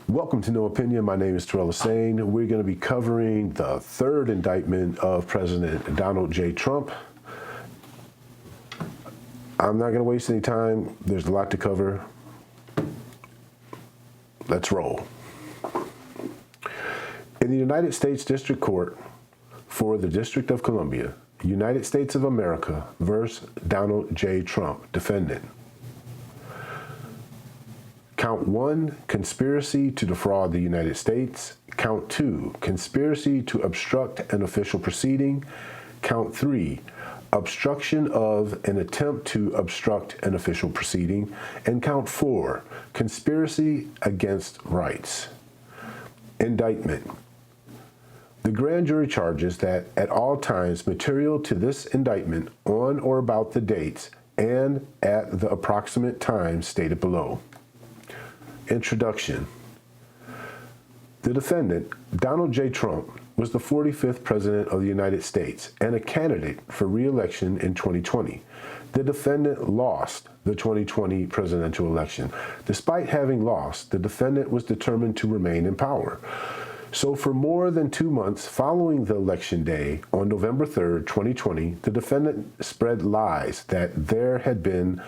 Welcome to No Opinion. My name is Terrell Hussein. We're going to be covering the third indictment of President Donald J. Trump. I'm not going to waste any time. There's a lot to cover. Let's roll. In the United States District Court for the District of Columbia, United States of America versus Donald J. Trump, defendant. Count 1, conspiracy to defraud the United States. Count 2, conspiracy to obstruct an official proceeding. Count 3, obstruction of an attempt to obstruct an official proceeding. And count 4, conspiracy against rights. Indictment. The grand jury charges that at all times material to this indictment on or about the dates and at the approximate time stated below. Introduction. The defendant, Donald J. Trump, was the 45th President of the United States and a candidate for re-election in 2020. The defendant lost the 2020 presidential election. Despite having lost, the defendant was determined to remain in power. So for more than 2 months following the election day, on November 3rd, 2020, the defendant spread lies that there had been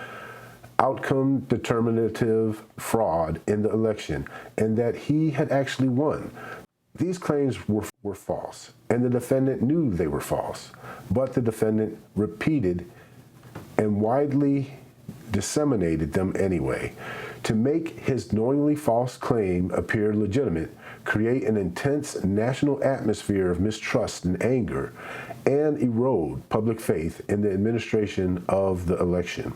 outcome determinative fraud in the election and that he had actually won. These claims were false, and the defendant knew they were false, but the defendant repeated and widely disseminated them anyway. To make his knowingly false claim appear legitimate, create an intense national atmosphere of mistrust and anger, and erode public faith in the administration of the election.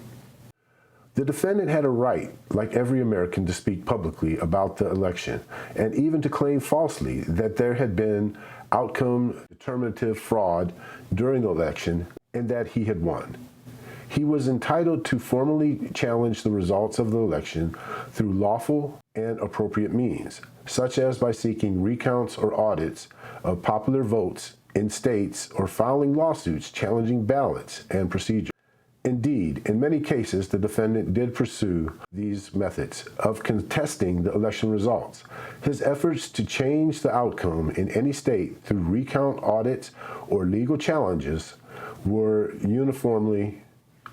The defendant had a right, like every American, to speak publicly about the election, and even to claim falsely that there had been outcome determinative fraud during the election and that he had won. He was entitled to formally challenge the results of the election through lawful and appropriate means, such as by seeking recounts or audits of popular votes in states or filing lawsuits challenging ballots and procedures. Indeed, in many cases, the defendant did pursue these methods of contesting the election results. His efforts to change the outcome in any state through recount audits or legal challenges were uniformly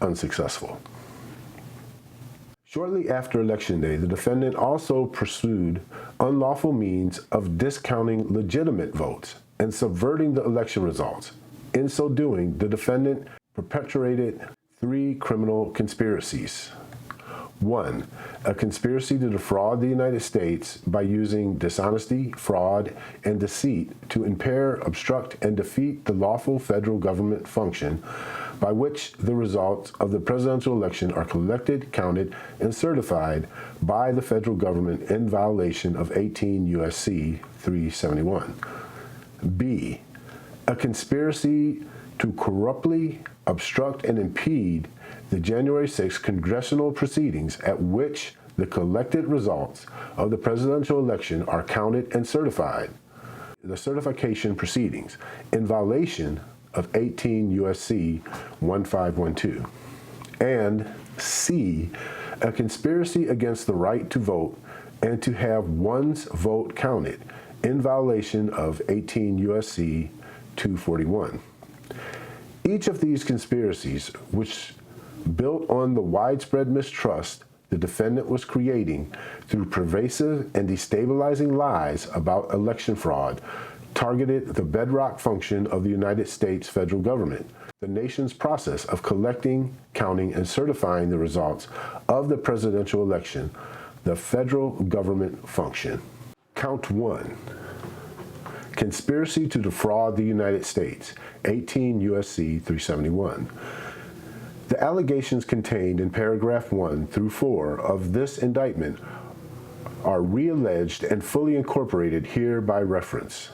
unsuccessful. Shortly after Election Day, the defendant also pursued unlawful means of discounting legitimate votes and subverting the election results. In so doing, the defendant perpetrated 3 criminal conspiracies. 1, a conspiracy to defraud the United States by using dishonesty, fraud, and deceit to impair, obstruct, and defeat the lawful federal government function by which the results of the presidential election are collected, counted, and certified by the federal government in violation of 18 U.S.C. 371. B, a conspiracy to corruptly obstruct and impede the January 6 congressional proceedings at which the collected results of the presidential election are counted and certified, the certification proceedings, in violation of 18 U.S.C. 1512. And C, a conspiracy against the right to vote and to have one's vote counted, in violation of 18 U.S.C. 241. Each of these conspiracies, which built on the widespread mistrust the defendant was creating through pervasive and destabilizing lies about election fraud, targeted the bedrock function of the United States federal government, the nation's process of collecting, counting, and certifying the results of the presidential election, the federal government function. Count 1. Conspiracy to defraud the United States, 18 U.S.C. 371. The allegations contained in paragraph 1 through 4 of this indictment are re-alleged and fully incorporated here by reference.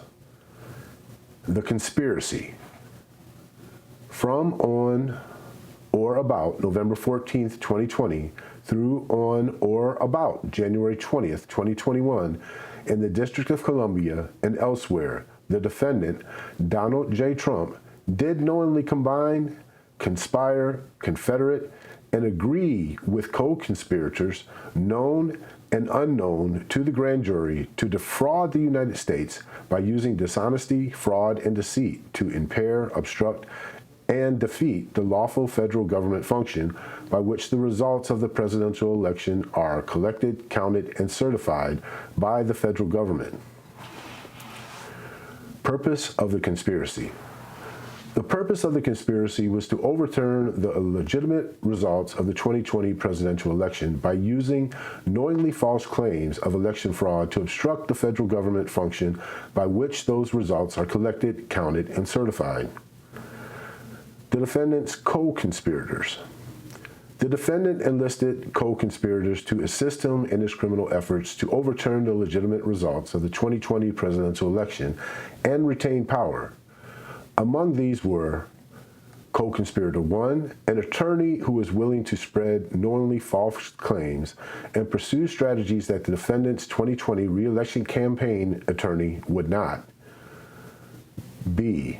The conspiracy. From, on, or about November 14th, 2020 through on or about January 20th, 2021, in the District of Columbia and elsewhere, the defendant, Donald J. Trump, did knowingly combine, conspire, confederate, and agree with co-conspirators, known and unknown to the grand jury to defraud the United States by using dishonesty, fraud, and deceit to impair, obstruct, and defeat the lawful federal government function by which the results of the presidential election are collected, counted, and certified by the federal government. Purpose of the conspiracy. The purpose of the conspiracy was to overturn the legitimate results of the 2020 presidential election by using knowingly false claims of election fraud to obstruct the federal government function by which those results are collected, counted, and certified. The defendant's co-conspirators. The defendant enlisted co-conspirators to assist him in his criminal efforts to overturn the legitimate results of the 2020 presidential election and retain power. Among these were co-conspirator 1, an attorney who was willing to spread knowingly false claims and pursue strategies that the defendant's 2020 re-election campaign attorney would not. B,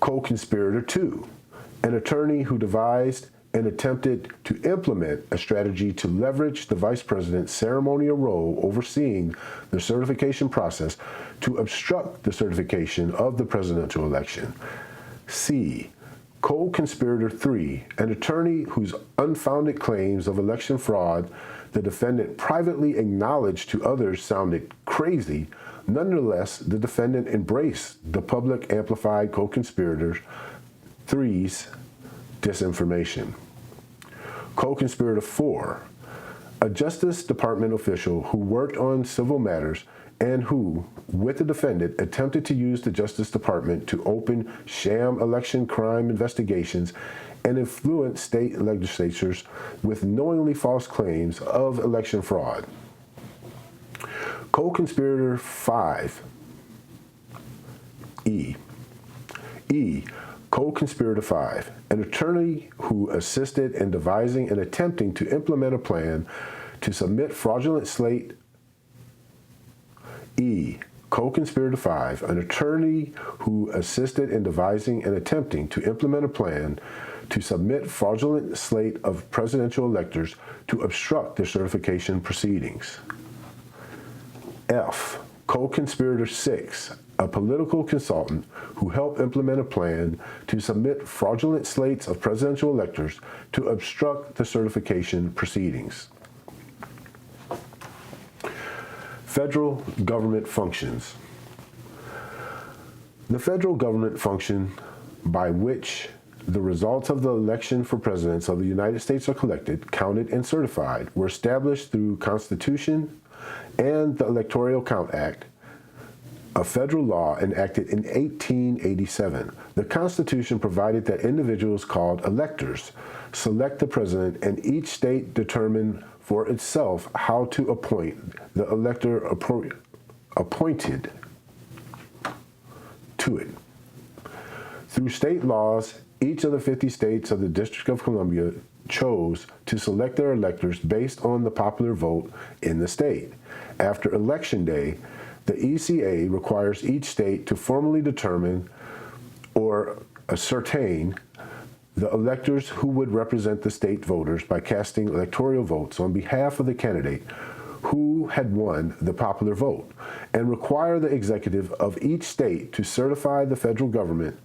co-conspirator 2, an attorney who devised and attempted to implement a strategy to leverage the vice president's ceremonial role overseeing the certification process to obstruct the certification of the presidential election. C, co-conspirator 3, an attorney whose unfounded claims of election fraud the defendant privately acknowledged to others sounded crazy. Nonetheless, the defendant embraced the public amplified co-conspirator 3's disinformation. Co-conspirator 4, a Justice Department official who worked on civil matters and who, with the defendant, attempted to use the Justice Department to open sham election crime investigations and influence state legislatures with knowingly false claims of election fraud. Co-conspirator 5, E, co-conspirator 5, an attorney who assisted in devising and attempting to implement a plan to submit fraudulent slate. E, co-conspirator 5, an attorney who assisted in devising and attempting to implement a plan to submit fraudulent slate of presidential electors to obstruct their certification proceedings. F, co-conspirator 6, a political consultant who helped implement a plan to submit fraudulent slates of presidential electors to obstruct the certification proceedings. Federal government functions. The federal government function by which the results of the election for presidents of the United States are collected, counted, and certified were established through Constitution and the Electoral Count Act, a federal law enacted in 1887. The Constitution provided that individuals called electors select the president, and each state determined for itself how to appoint the elector appointed to it. Through state laws, each of the 50 states of the District of Columbia chose to select their electors based on the popular vote in the state. After Election Day, the ECA requires each state to formally determine or ascertain the electors who would represent the state voters by casting electoral votes on behalf of the candidate who had won the popular vote, and require the executive of each state to certify the federal government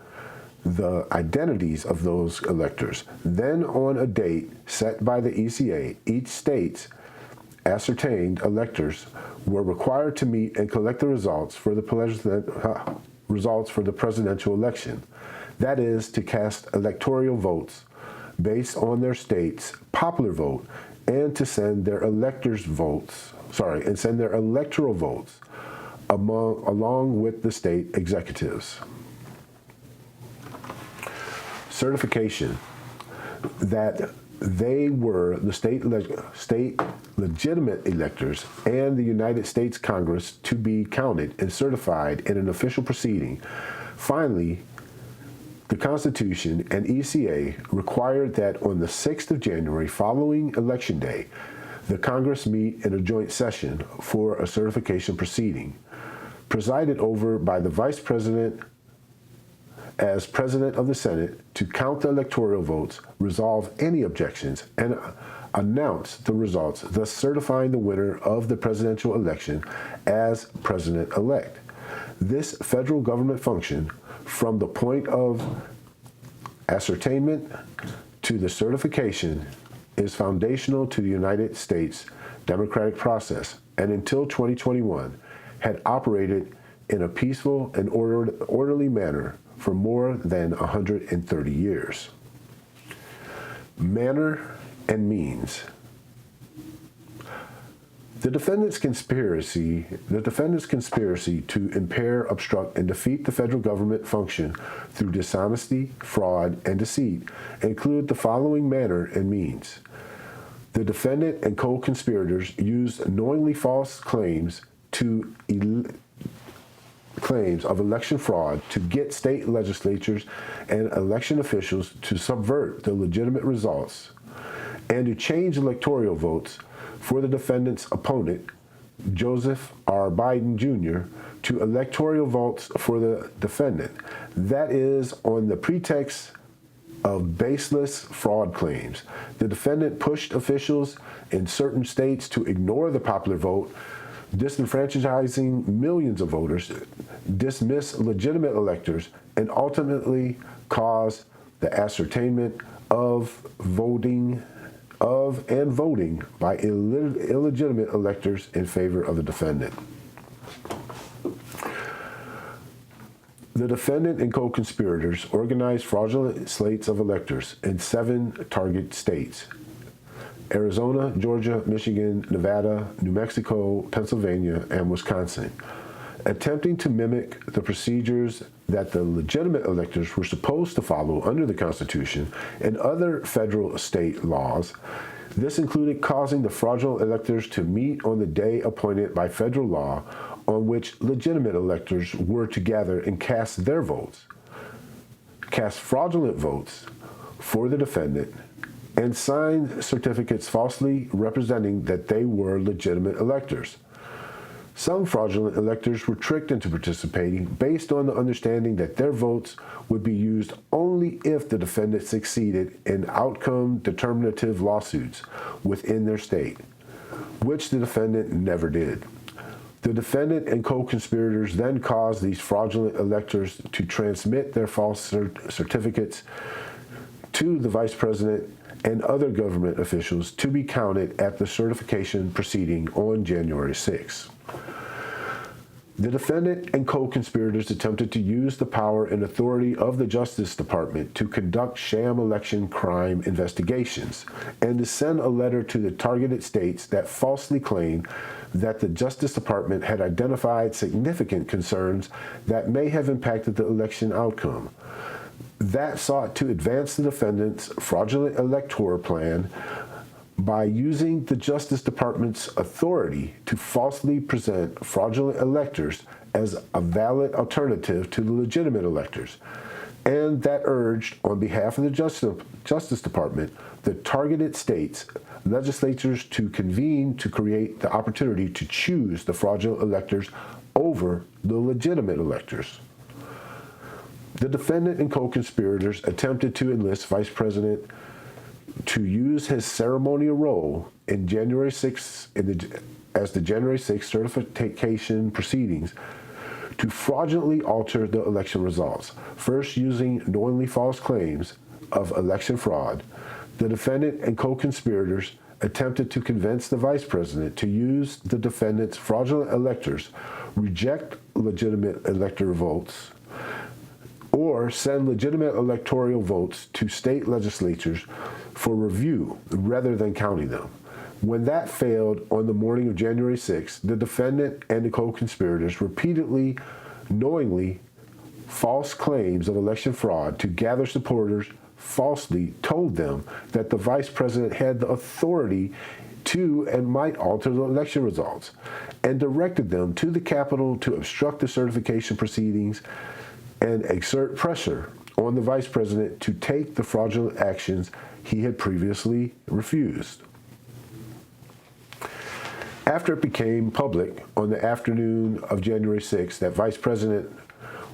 the identities of those electors. Then, on a date set by the ECA, each state's ascertained electors were required to meet and collect the results for the presidential election. That is, to cast electoral votes based on their state's popular vote, and to send their electoral votes along with the state executives. Certification that they were the state legitimate electors and the United States Congress to be counted and certified in an official proceeding. Finally, the Constitution and ECA required that on the 6th of January following Election Day, the Congress meet in a joint session for a certification proceeding, presided over by the Vice President as President of the Senate, to count the electoral votes, resolve any objections, and announced the results, thus certifying the winner of the presidential election as president-elect. This federal government function, from the point of ascertainment to the certification, is foundational to the United States democratic process, and until 2021 had operated in a peaceful and orderly manner for more than 130 years. Manner and means. The defendant's conspiracy to impair, obstruct, and defeat the federal government function through dishonesty, fraud, and deceit include the following manner and means. The defendant and co-conspirators used knowingly false claims of election fraud to get state legislatures and election officials to subvert the legitimate results and to change electoral votes for the defendant's opponent, Joseph R. Biden Jr., to electoral votes for the defendant. That is, on the pretext of baseless fraud claims. The defendant pushed officials in certain states to ignore the popular vote, disenfranchising millions of voters, dismiss legitimate electors, and ultimately cause the ascertainment of voting by illegitimate electors in favor of the defendant. The defendant and co-conspirators organized fraudulent slates of electors in 7 target states: Arizona, Georgia, Michigan, Nevada, New Mexico, Pennsylvania, and Wisconsin, attempting to mimic the procedures that the legitimate electors were supposed to follow under the Constitution and other federal state laws. This included causing the fraudulent electors to meet on the day appointed by federal law on which legitimate electors were to gather and cast fraudulent votes for the defendant, and signed certificates falsely representing that they were legitimate electors. Some fraudulent electors were tricked into participating based on the understanding that their votes would be used only if the defendant succeeded in outcome determinative lawsuits within their state, which the defendant never did. The defendant and co-conspirators then caused these fraudulent electors to transmit their false certificates to the vice president and other government officials to be counted at the certification proceeding on January 6. The defendant and co-conspirators attempted to use the power and authority of the Justice Department to conduct sham election crime investigations and to send a letter to the targeted states that falsely claimed that the Justice Department had identified significant concerns that may have impacted the election outcome. That sought to advance the defendant's fraudulent electoral plan by using the Justice Department's authority to falsely present fraudulent electors as a valid alternative to the legitimate electors, and that urged, on behalf of the Justice Department, the targeted states' legislatures to convene to create the opportunity to choose the fraudulent electors over the legitimate electors. The defendant and co-conspirators attempted to enlist Vice President to use his ceremonial role in January 6 as the January 6 certification proceedings to fraudulently alter the election results. First, using knowingly false claims of election fraud, the defendant and co-conspirators attempted to convince the vice president to use the defendant's fraudulent electors, reject legitimate electoral votes, or send legitimate electoral votes to state legislatures for review rather than counting them. When that failed on the morning of January 6th, the defendant and the co-conspirators repeatedly, knowingly, false claims of election fraud to gather supporters, falsely told them that the vice president had the authority to and might alter the election results, and directed them to the Capitol to obstruct the certification proceedings and exert pressure on the vice president to take the fraudulent actions he had previously refused. After it became public on the afternoon of January 6th that Vice President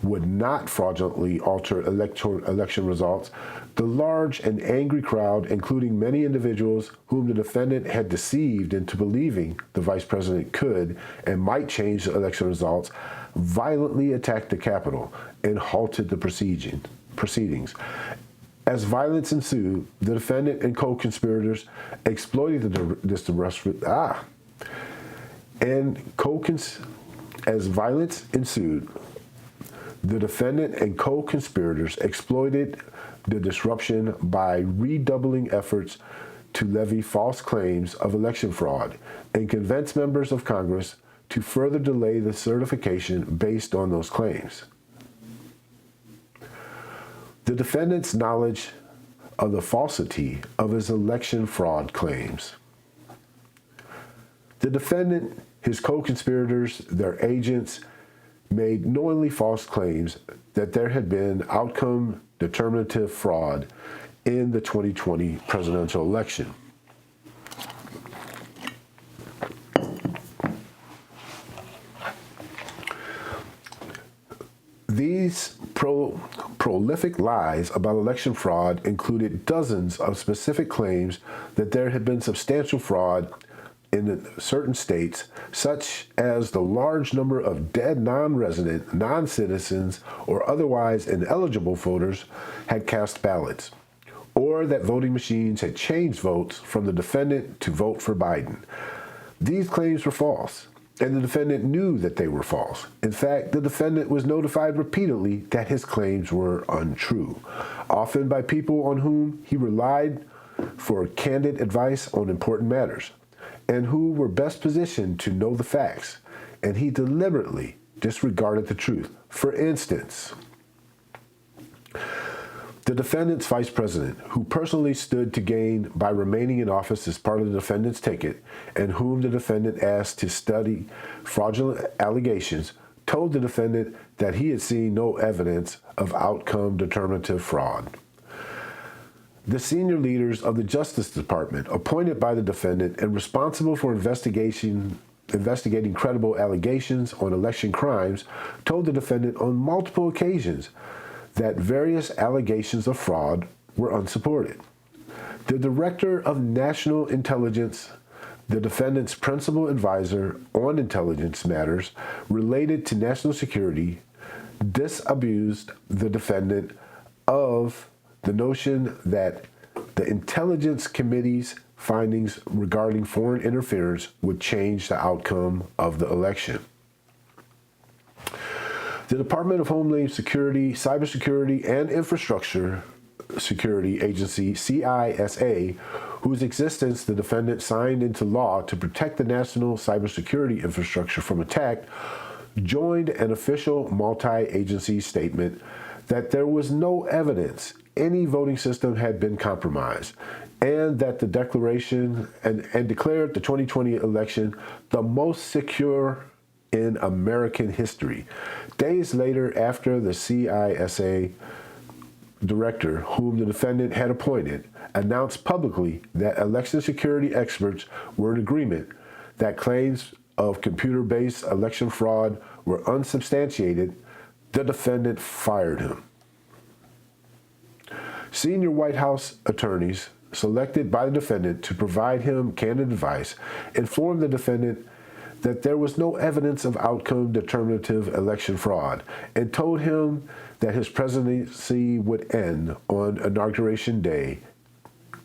would not fraudulently alter election results, the large and angry crowd, including many individuals whom the defendant had deceived into believing the vice president could and might change the election results, violently attacked the Capitol and halted the proceedings. As violence ensued, the defendant and co-conspirators exploited As violence ensued, the defendant and co-conspirators exploited the disruption by redoubling efforts to levy false claims of election fraud and convince members of Congress to further delay the certification based on those claims. The defendant's knowledge of the falsity of his election fraud claims. The defendant, his co-conspirators, their agents, made knowingly false claims that there had been outcome determinative fraud in the 2020 presidential election. These prolific lies about election fraud included dozens of specific claims that there had been substantial fraud in certain states, such as the large number of dead non-resident, non-citizens, or otherwise ineligible voters had cast ballots, or that voting machines had changed votes from the defendant to vote for Biden. These claims were false, and the defendant knew that they were false. In fact, the defendant was notified repeatedly that his claims were untrue, often by people on whom he relied for candid advice on important matters, and who were best positioned to know the facts, and he deliberately disregarded the truth. For instance, the defendant's vice president, who personally stood to gain by remaining in office as part of the defendant's ticket, and whom the defendant asked to study fraudulent allegations, told the defendant that he had seen no evidence of outcome determinative fraud. The senior leaders of the Justice Department, appointed by the defendant and responsible for investigating credible allegations on election crimes, told the defendant on multiple occasions that various allegations of fraud were unsupported. The Director of National Intelligence, the defendant's principal advisor on intelligence matters related to national security, disabused the defendant of the notion that the Intelligence Committee's findings regarding foreign interference would change the outcome of the election. The Department of Homeland Security, Cybersecurity, and Infrastructure Security Agency, CISA, whose existence the defendant signed into law to protect the national cybersecurity infrastructure from attack, joined an official multi-agency statement that there was no evidence any voting system had been compromised, and that the declaration and declared the 2020 election the most secure in American history. Days later, after the CISA director, whom the defendant had appointed, announced publicly that election security experts were in agreement that claims of computer-based election fraud were unsubstantiated, the defendant fired him. Senior White House attorneys selected by the defendant to provide him candid advice informed the defendant that there was no evidence of outcome determinative election fraud and told him that his presidency would end on Inauguration Day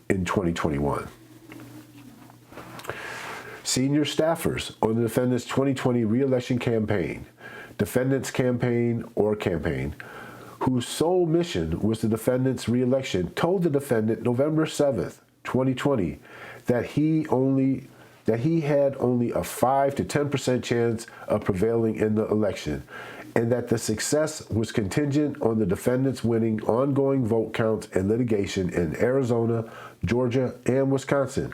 in 2021. Senior staffers on the defendant's 2020 re-election campaign, defendant's campaign, whose sole mission was the defendant's re-election, told the defendant November 7th, 2020, that he had only a 5 to 10% chance of prevailing in the election, and that the success was contingent on the defendant's winning ongoing vote counts and litigation in Arizona, Georgia, and Wisconsin.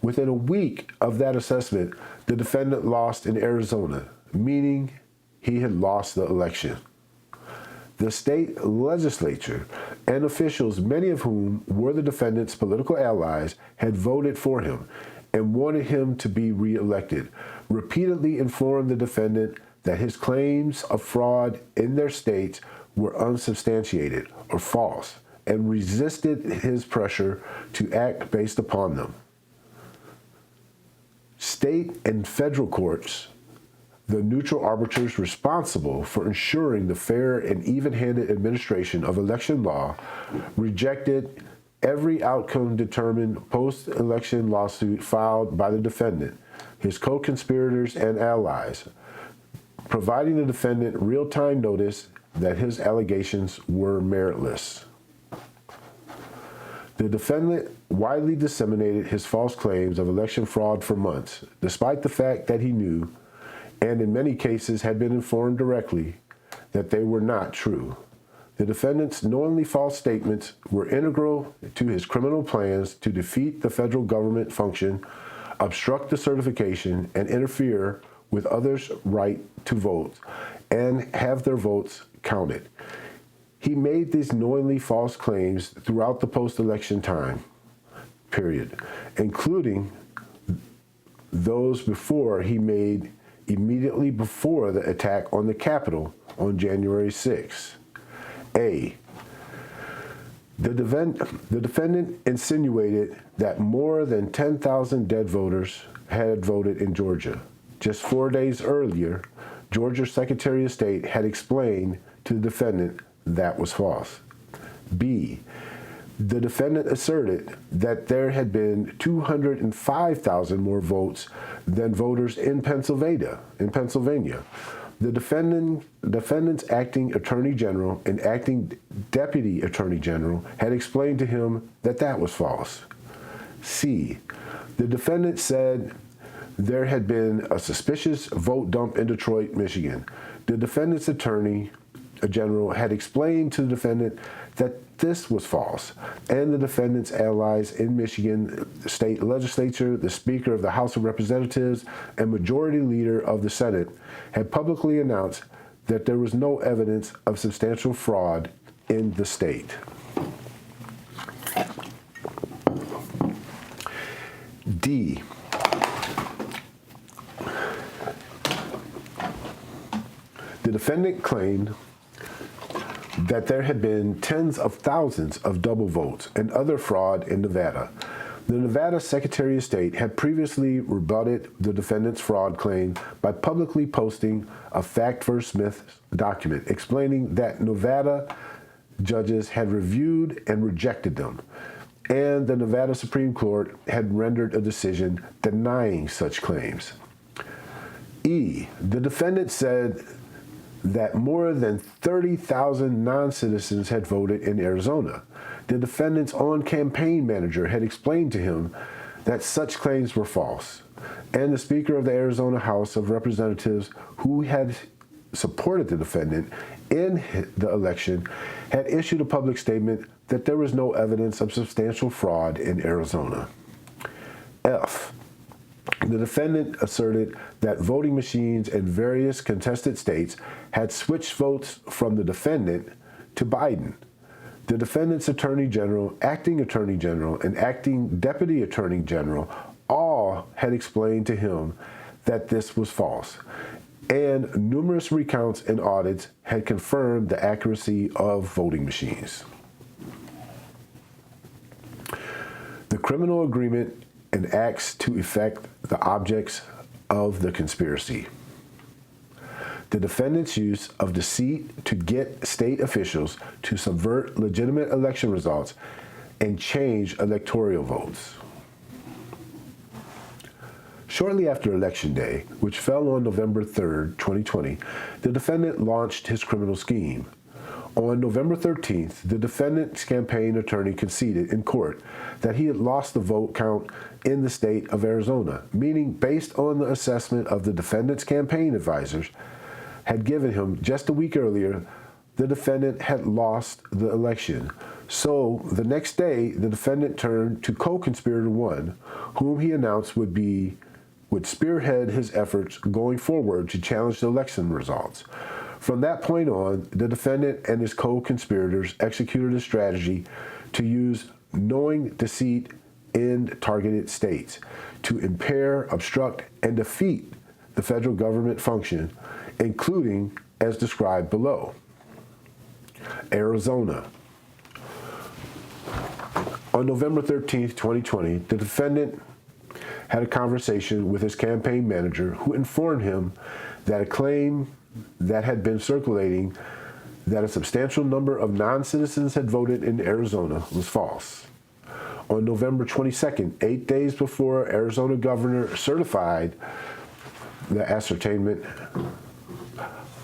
Within a week of that assessment, the defendant lost in Arizona, meaning he had lost the election. The state legislature and officials, many of whom were the defendant's political allies, had voted for him and wanted him to be reelected, repeatedly informed the defendant that his claims of fraud in their states were unsubstantiated or false, and resisted his pressure to act based upon them. State and federal courts, the neutral arbiters responsible for ensuring the fair and even-handed administration of election law, rejected every outcome-determined post-election lawsuit filed by the defendant, his co-conspirators, and allies, providing the defendant real-time notice that his allegations were meritless. The defendant widely disseminated his false claims of election fraud for months, despite the fact that he knew, and in many cases had been informed directly, that they were not true. The defendant's knowingly false statements were integral to his criminal plans to defeat the federal government function, obstruct the certification, and interfere with others' right to vote and have their votes counted. He made these knowingly false claims throughout the post-election time period, including those before he made immediately before the attack on the Capitol on January 6. A. The defendant insinuated that more than 10,000 dead voters had voted in Georgia. Just 4 days earlier, Georgia's Secretary of State had explained to the defendant that was false. B. The defendant asserted that there had been 205,000 more votes than voters in Pennsylvania. The defendant's acting attorney general and acting deputy attorney general had explained to him that that was false. C. The defendant said there had been a suspicious vote dump in Detroit, Michigan. The defendant's attorney general had explained to the defendant that this was false, and the defendant's allies in Michigan state legislature, the Speaker of the House of Representatives, and Majority Leader of the Senate had publicly announced that there was no evidence of substantial fraud in the state. D. The defendant claimed that there had been tens of thousands of double votes and other fraud in Nevada. The Nevada Secretary of State had previously rebutted the defendant's fraud claim by publicly posting a Fact vs. Smith document explaining that Nevada judges had reviewed and rejected them, and the Nevada Supreme Court had rendered a decision denying such claims. E. The defendant said that more than 30,000 non-citizens had voted in Arizona. The defendant's own campaign manager had explained to him that such claims were false, and the Speaker of the Arizona House of Representatives, who had supported the defendant in the election, had issued a public statement that there was no evidence of substantial fraud in Arizona. F. The defendant asserted that voting machines in various contested states had switched votes from the defendant to Biden. The defendant's attorney general, acting attorney general, and acting deputy attorney general all had explained to him that this was false, and numerous recounts and audits had confirmed the accuracy of voting machines. The criminal agreement and acts to effect the objects of the conspiracy. The defendant's use of deceit to get state officials to subvert legitimate election results and change electoral votes. Shortly after Election Day, which fell on November 3, 2020, the defendant launched his criminal scheme. On November 13th, the defendant's campaign attorney conceded in court that he had lost the vote count in the state of Arizona, meaning based on the assessment of the defendant's campaign advisors had given him just a week earlier, the defendant had lost the election. So the next day, the defendant turned to co-conspirator 1, whom he announced would spearhead his efforts going forward to challenge the election results. From that point on, the defendant and his co-conspirators executed a strategy to use knowing deceit in targeted states to impair, obstruct, and defeat the federal government function, including as described below. Arizona. On November 13, 2020, the defendant had a conversation with his campaign manager, who informed him that a claim that had been circulating that a substantial number of non-citizens had voted in Arizona was false. On November 22nd, 8 days before Arizona governor certified the ascertainment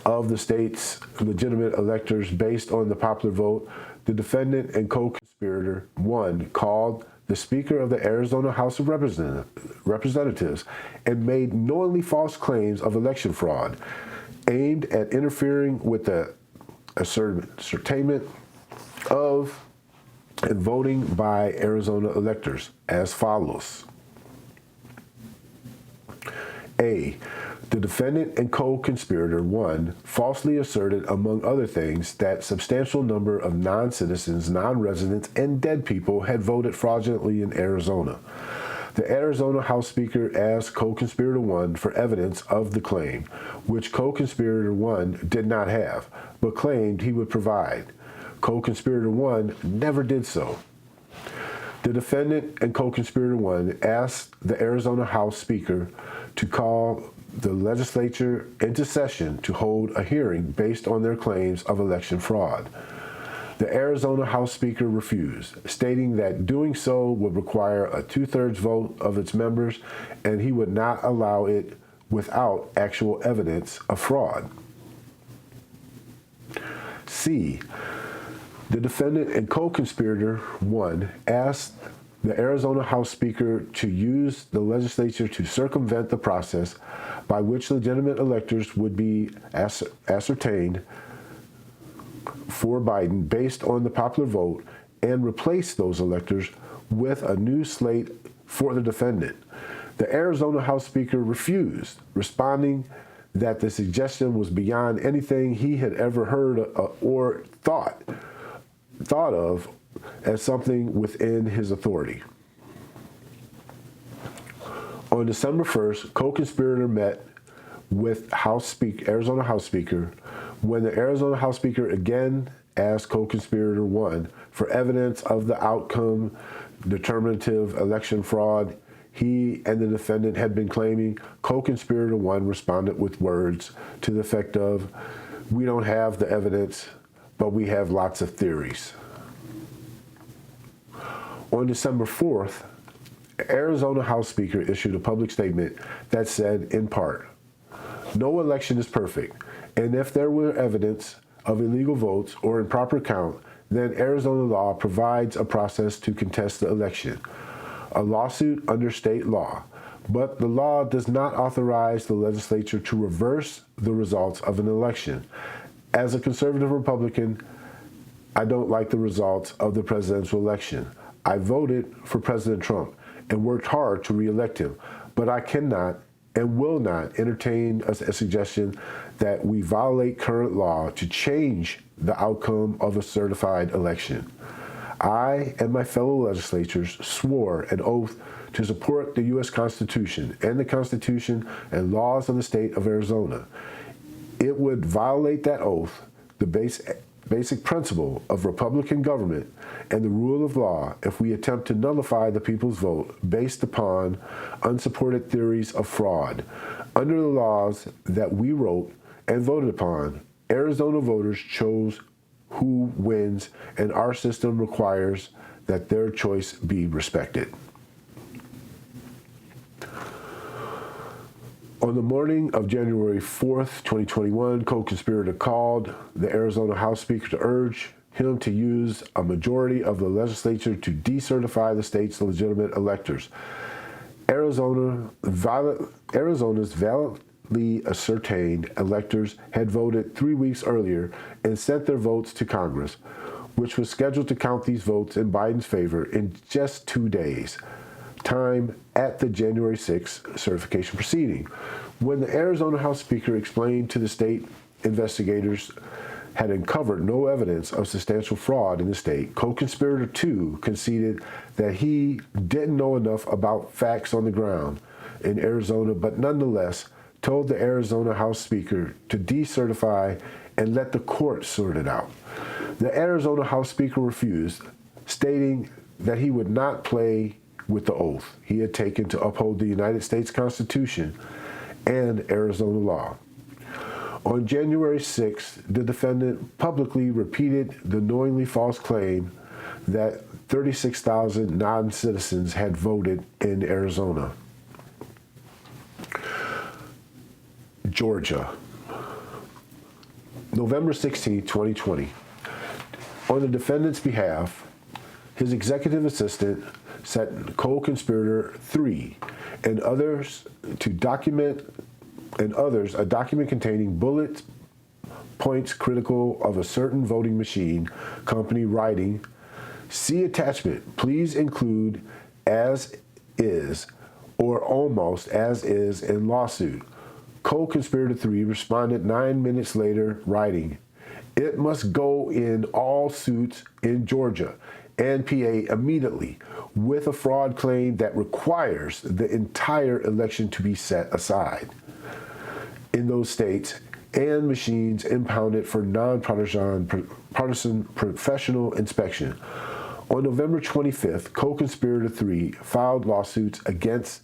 of the state's legitimate electors based on the popular vote, the defendant and co-conspirator, one, called the Speaker of the Arizona House of Representatives and made knowingly false claims of election fraud aimed at interfering with the ascertainment of and voting by Arizona electors as follows. A. The defendant and co-conspirator, one, falsely asserted, among other things, that substantial number of non-citizens, non-residents, and dead people had voted fraudulently in Arizona. The Arizona House Speaker asked co-conspirator one for evidence of the claim, which co-conspirator one did not have, but claimed he would provide. Co-conspirator one never did so. The defendant and co-conspirator one asked the Arizona House Speaker to call the legislature into session to hold a hearing based on their claims of election fraud. The Arizona House Speaker refused, stating that doing so would require a 2/3 vote of its members, and he would not allow it without actual evidence of fraud. C. The defendant and co-conspirator, one, asked the Arizona House Speaker to use the legislature to circumvent the process by which legitimate electors would be ascertained for Biden based on the popular vote and replace those electors with a new slate for the defendant. The Arizona House Speaker refused, responding that the suggestion was beyond anything he had ever heard or thought of as something within his authority. On December 1st, co-conspirator met with Arizona House Speaker. When the Arizona House Speaker again asked co-conspirator one for evidence of the outcome determinative election fraud he and the defendant had been claiming, co-conspirator one responded with words to the effect of, "We don't have the evidence, but we have lots of theories." On December 4th, Arizona House Speaker issued a public statement that said, in part, "No election is perfect, and if there were evidence of illegal votes or improper count, then Arizona law provides a process to contest the election, a lawsuit under state law. But the law does not authorize the legislature to reverse the results of an election. As a conservative Republican, I don't like the results of the presidential election. I voted for President Trump and worked hard to re-elect him, but I cannot and will not entertain a suggestion that we violate current law to change the outcome of a certified election. I and my fellow legislators swore an oath to support the U.S. Constitution and the Constitution and laws of the state of Arizona. It would violate that oath, the basic principle of Republican government and the rule of law, if we attempt to nullify the people's vote based upon unsupported theories of fraud. Under the laws that we wrote and voted upon, Arizona voters chose who wins, and our system requires that their choice be respected." On the morning of January 4th, 2021, co-conspirator called the Arizona House Speaker to urge him to use a majority of the legislature to decertify the state's legitimate electors. Arizona's validly ascertained electors had voted 3 weeks earlier and sent their votes to Congress, which was scheduled to count these votes in Biden's favor in just 2 days' time at the January 6th certification proceeding. When the Arizona House Speaker explained to the state investigators had uncovered no evidence of substantial fraud in the state, co-conspirator 2 conceded that he didn't know enough about facts on the ground in Arizona, but nonetheless told the Arizona House Speaker to decertify and let the court sort it out. The Arizona House Speaker refused, stating that he would not play with the oath he had taken to uphold the United States Constitution and Arizona law. On January 6th, the defendant publicly repeated the knowingly false claim that 36,000 non-citizens had voted in Arizona. Georgia. November 16, 2020. On the defendant's behalf, his executive assistant sent co-conspirator 3 and others a document containing bullet points critical of a certain voting machine company writing, "See attachment, please include as is or almost as is in lawsuit." Co-conspirator 3 responded 9 minutes later, writing, "It must go in all suits in Georgia and PA immediately, with a fraud claim that requires the entire election to be set aside in those states and machines impounded for non-partisan professional inspection." On November 25th, co-conspirator 3 filed lawsuits against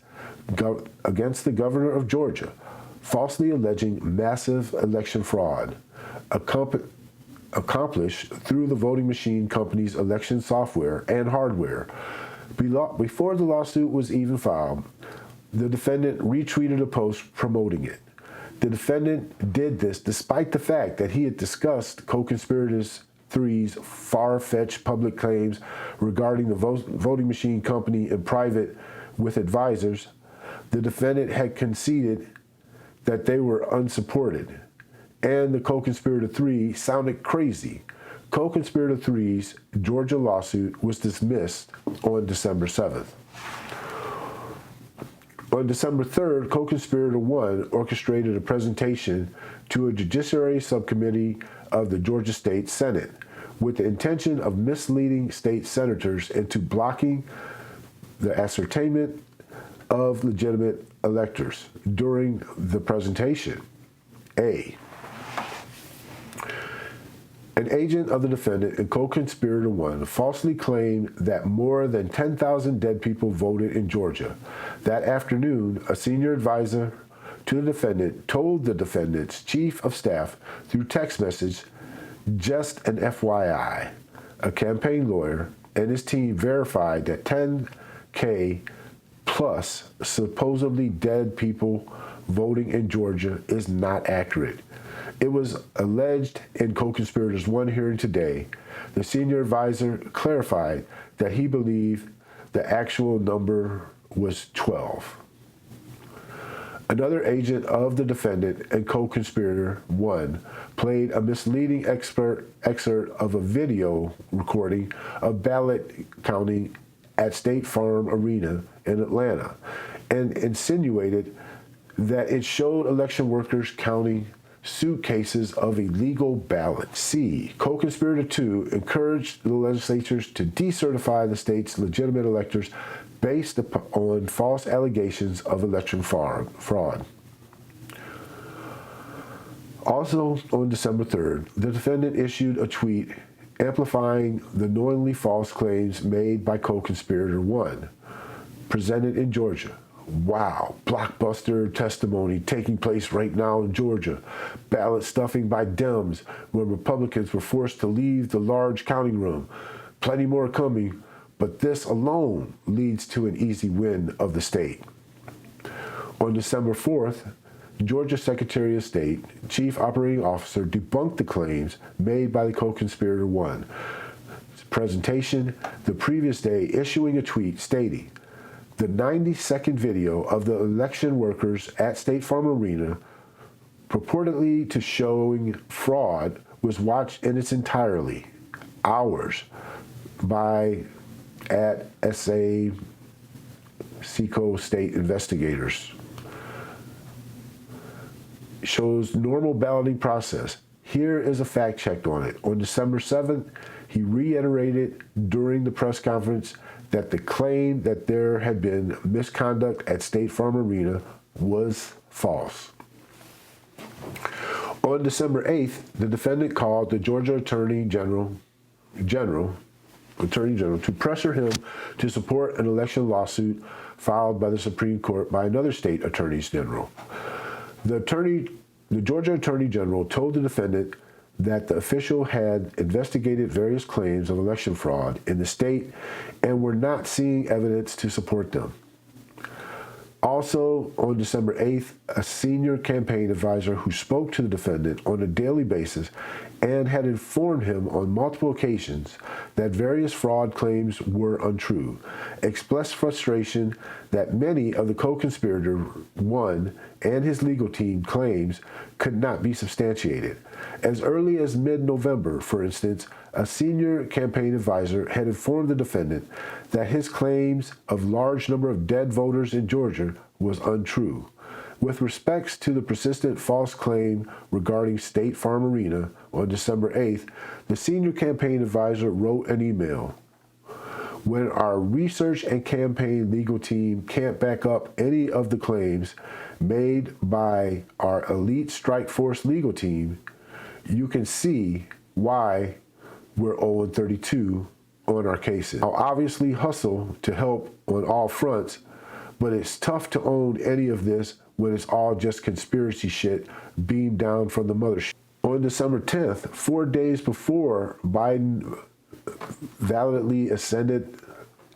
the governor of Georgia, falsely alleging massive election fraud accomplished through the voting machine company's election software and hardware. Before the lawsuit was even filed, the defendant retweeted a post promoting it. The defendant did this despite the fact that he had discussed co-conspirator 3's far-fetched public claims regarding the voting machine company in private with advisors. The defendant had conceded that they were unsupported, and the co-conspirator 3 sounded crazy. Co-conspirator 3's Georgia lawsuit was dismissed on December 7th. On December 3rd, co-conspirator 1 orchestrated a presentation to a judiciary subcommittee of the Georgia State Senate with the intention of misleading state senators into blocking the ascertainment of legitimate electors. During the presentation, an agent of the defendant and co-conspirator 1 falsely claimed that more than 10,000 dead people voted in Georgia. That afternoon, a senior advisor to the defendant told the defendant's chief of staff through text message, "Just an FYI." A campaign lawyer and his team verified that 10K plus supposedly dead people voting in Georgia is not accurate. It was alleged in co-conspirators 1 hearing today. The senior advisor clarified that he believed the actual number was 12. Another agent of the defendant and co-conspirator 1 played a misleading excerpt of a video recording of ballot counting at State Farm Arena in Atlanta and insinuated that it showed election workers counting suitcases of illegal ballots. Co-conspirator 2 encouraged the legislatures to decertify the state's legitimate electors based on false allegations of election fraud. Also on December 3rd, the defendant issued a tweet amplifying the knowingly false claims made by co-conspirator 1, presented in Georgia. "Wow, blockbuster testimony taking place right now in Georgia. Ballot stuffing by Dems when Republicans were forced to leave the large counting room. Plenty more coming, but this alone leads to an easy win of the state." On December 4th, Georgia Secretary of State, Chief Operating Officer, debunked the claims made by the co-conspirator 1 presentation the previous day, issuing a tweet stating, "The 90-second video of the election workers at State Farm Arena purportedly to showing fraud was watched in its entirety, hours, by at SA Seco state investigators. Shows normal balloting process. Here is a fact check on it." On December 7th, he reiterated during the press conference that the claim that there had been misconduct at State Farm Arena was false. On December 8th, the defendant called the Georgia Attorney General to pressure him to support an election lawsuit filed by the Supreme Court by another state attorneys general. The Georgia Attorney General told the defendant that the official had investigated various claims of election fraud in the state and were not seeing evidence to support them. Also, on December 8th, a senior campaign advisor who spoke to the defendant on a daily basis and had informed him on multiple occasions that various fraud claims were untrue, expressed frustration that many of the co-conspirator one and his legal team claims could not be substantiated. As early as mid-November, for instance, a senior campaign advisor had informed the defendant that his claims of large number of dead voters in Georgia was untrue. With respects to the persistent false claim regarding State Farm Arena on December 8th, the senior campaign advisor wrote an email. When our research and campaign legal team can't back up any of the claims made by our elite strike force legal team, you can see why we're 0-32 on our cases. I'll obviously hustle to help on all fronts, but it's tough to own any of this when it's all just conspiracy shit beamed down from the mothership. On December 10th, 4 days before Biden validly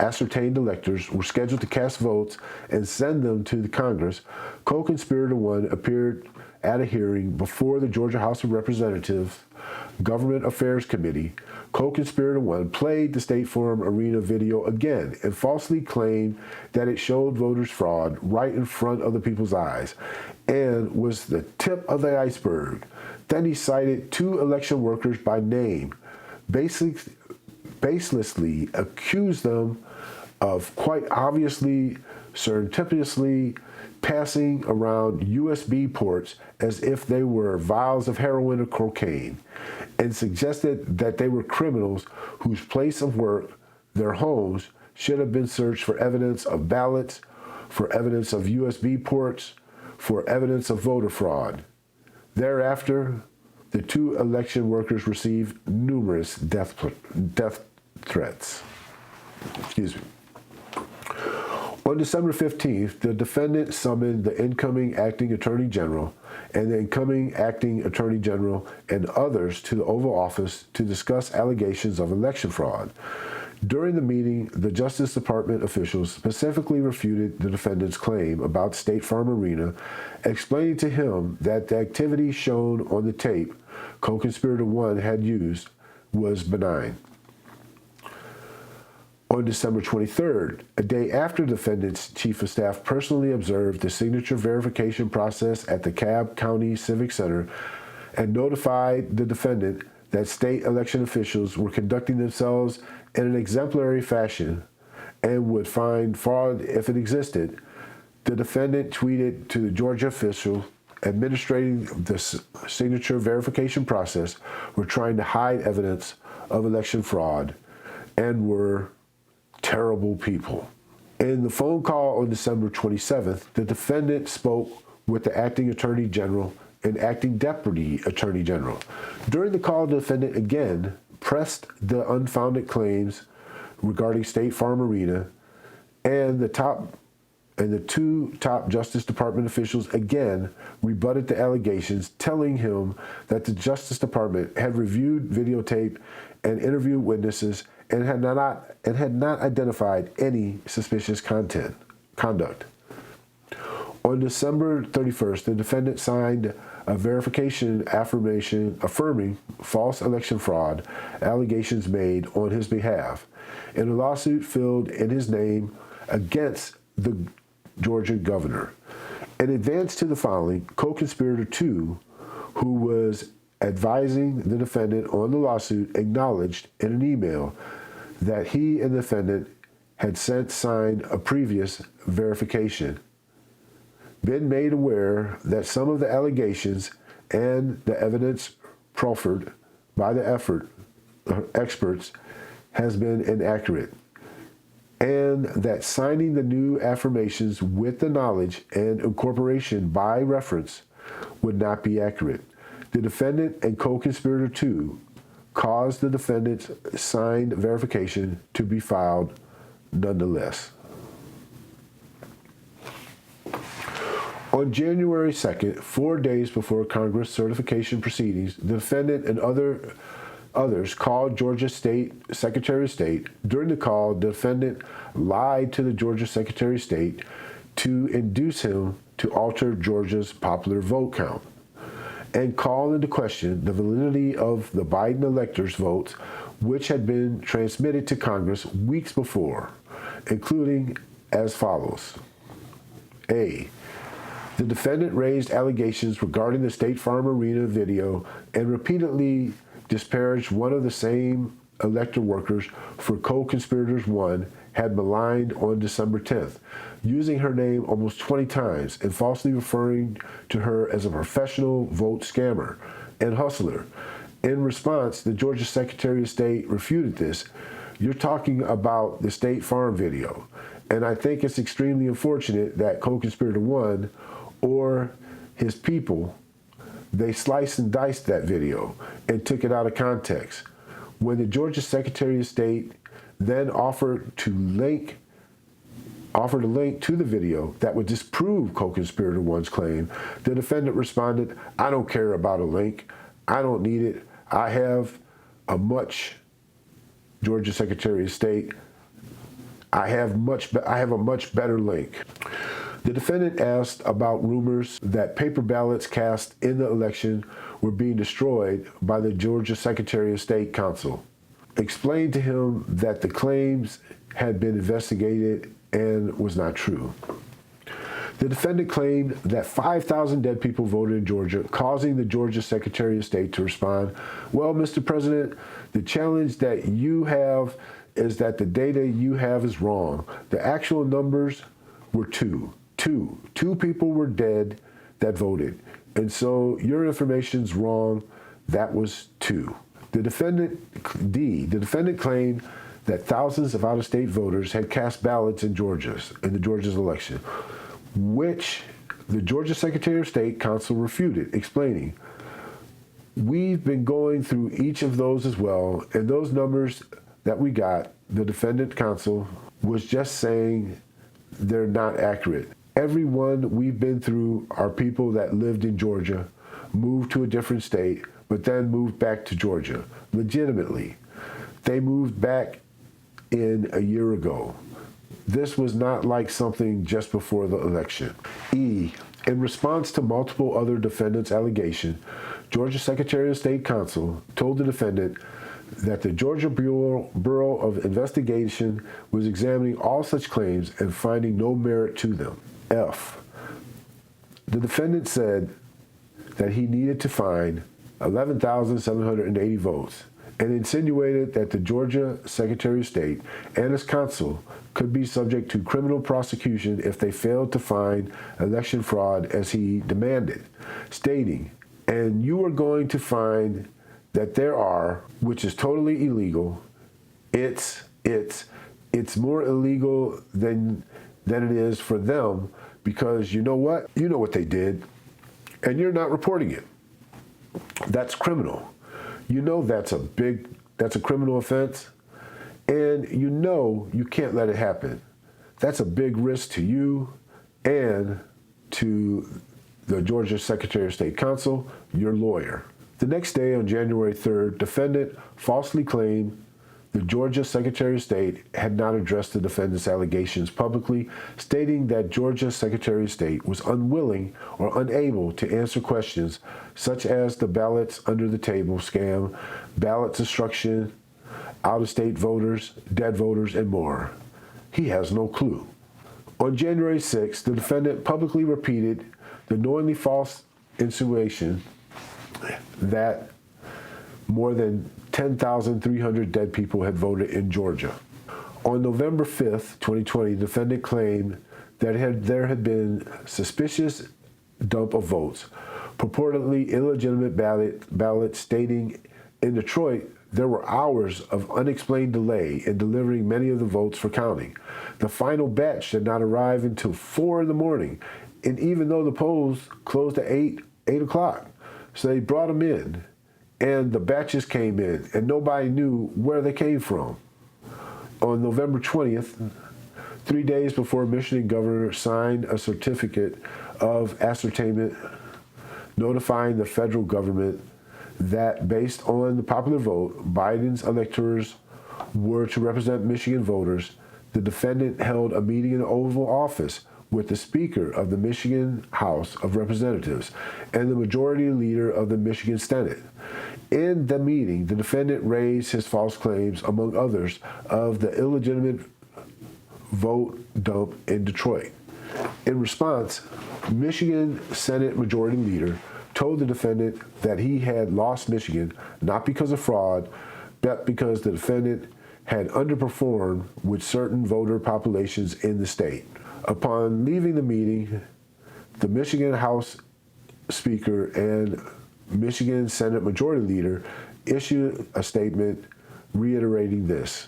ascertained electors were scheduled to cast votes and send them to the Congress, co-conspirator one appeared at a hearing before the Georgia House of Representatives Government Affairs Committee. Co-conspirator one played the State Farm Arena video again and falsely claimed that it showed voters fraud right in front of the people's eyes and was the tip of the iceberg. Then he cited 2 election workers by name, baselessly accused them of quite obviously, surreptitiously passing around USB ports as if they were vials of heroin or cocaine, and suggested that they were criminals whose place of work, their homes, should have been searched for evidence of ballots, for evidence of USB ports, for evidence of voter fraud. Thereafter, the 2 election workers received numerous death threats. Excuse me. On December 15th, the defendant summoned the incoming acting attorney general and the incoming acting attorney general and others to the Oval Office to discuss allegations of election fraud. During the meeting, the Justice Department officials specifically refuted the defendant's claim about State Farm Arena, explaining to him that the activity shown on the tape co-conspirator one had used was benign. On December 23rd, a day after the defendant's chief of staff personally observed the signature verification process at the Cobb County Civic Center and notified the defendant that state election officials were conducting themselves in an exemplary fashion and would find fraud if it existed, the defendant tweeted to the Georgia official administrating the signature verification process were trying to hide evidence of election fraud and were terrible people. In the phone call on December 27th, the defendant spoke with the acting attorney general and acting deputy attorney general. During the call, the defendant again pressed the unfounded claims regarding State Farm Arena, and the 2 top Justice Department officials again rebutted the allegations, telling him that the Justice Department had reviewed videotape and interviewed witnesses and had not identified any suspicious conduct. On December 31st, the defendant signed a verification affirmation affirming false election fraud allegations made on his behalf in a lawsuit filed in his name against the Georgia governor. In advance to the filing, co-conspirator 2, who was advising the defendant on the lawsuit, acknowledged in an email that he and the defendant had since signed a previous verification, been made aware that some of the allegations and the evidence proffered by the experts has been inaccurate, and that signing the new affirmations with the knowledge and incorporation by reference would not be accurate. The defendant and co-conspirator 2 caused the defendant's signed verification to be filed nonetheless. On January 2nd, 4 days before Congress certification proceedings, the defendant and others called Georgia Secretary of State. During the call, the defendant lied to the Georgia Secretary of State to induce him to alter Georgia's popular vote count and called into question the validity of the Biden electors' votes, which had been transmitted to Congress weeks before, including as follows. A. The defendant raised allegations regarding the State Farm Arena video and repeatedly disparaged one of the same elected workers for co-conspirators 1 had maligned on December 10th, using her name almost 20 times and falsely referring to her as a professional vote scammer and hustler. In response, the Georgia Secretary of State refuted this. You're talking about the State Farm video, and I think it's extremely unfortunate that co-conspirator 1 or his people, they sliced and diced that video and took it out of context. When the Georgia Secretary of State then offered a link to the video that would disprove co-conspirator 1's claim, the defendant responded, I don't care about a link. I don't need it. Georgia Secretary of State, I have a much better link. The defendant asked about rumors that paper ballots cast in the election were being destroyed by the Georgia Secretary of State counsel. Explained to him that the claims had been investigated and was not true. The defendant claimed that 5,000 dead people voted in Georgia, causing the Georgia Secretary of State to respond, well, Mr. President, the challenge that you have is that the data you have is wrong. The actual numbers were two people were dead that voted. And so your information's wrong. That was 2. The defendant claimed that thousands of out-of-state voters had cast ballots in Georgia's election, which the Georgia Secretary of State counsel refuted, explaining, we've been going through each of those as well, and those numbers that we got, the defendant counsel was just saying they're not accurate. Everyone we've been through are people that lived in Georgia, moved to a different state, but then moved back to Georgia, legitimately. They moved back in a year ago. This was not like something just before the election. E. In response to multiple other defendants' allegations, Georgia Secretary of State counsel told the defendant that the Georgia Bureau of Investigation was examining all such claims and finding no merit to them. F. The defendant said that he needed to find 11,780 votes and insinuated that the Georgia Secretary of State and his counsel could be subject to criminal prosecution if they failed to find election fraud as he demanded, stating, and you are going to find that there are, which is totally illegal. It's more illegal than it is for them, because you know what? You know what they did, and you're not reporting it. That's criminal. You know that's a criminal offense, and you know you can't let it happen. That's a big risk to you and to the Georgia Secretary of State counsel, your lawyer. The next day, on January 3rd, defendant falsely claimed the Georgia Secretary of State had not addressed the defendant's allegations publicly, stating that Georgia Secretary of State was unwilling or unable to answer questions such as the ballots under the table scam, ballot destruction, out-of-state voters, dead voters, and more. He has no clue. On January 6th, the defendant publicly repeated the knowingly false insinuation that more than 10,300 dead people had voted in Georgia. On November 5th, 2020, the defendant claimed that there had been suspicious dump of votes, purportedly illegitimate ballots, stating in Detroit there were hours of unexplained delay in delivering many of the votes for counting. The final batch did not arrive until 4 in the morning, and even though the polls closed at 8 o'clock, So they brought them in, and the batches came in, and nobody knew where they came from. On November 20th, 3 days before Michigan governor signed a certificate of ascertainment notifying the federal government that based on the popular vote, Biden's electors were to represent Michigan voters, the defendant held a meeting in the Oval Office with the Speaker of the Michigan House of Representatives and the Majority Leader of the Michigan Senate. In the meeting, the defendant raised his false claims, among others, of the illegitimate vote dump in Detroit. In response, Michigan Senate Majority Leader told the defendant that he had lost Michigan not because of fraud, but because the defendant had underperformed with certain voter populations in the state. Upon leaving the meeting, the Michigan House Speaker and Michigan Senate Majority Leader issued a statement reiterating this.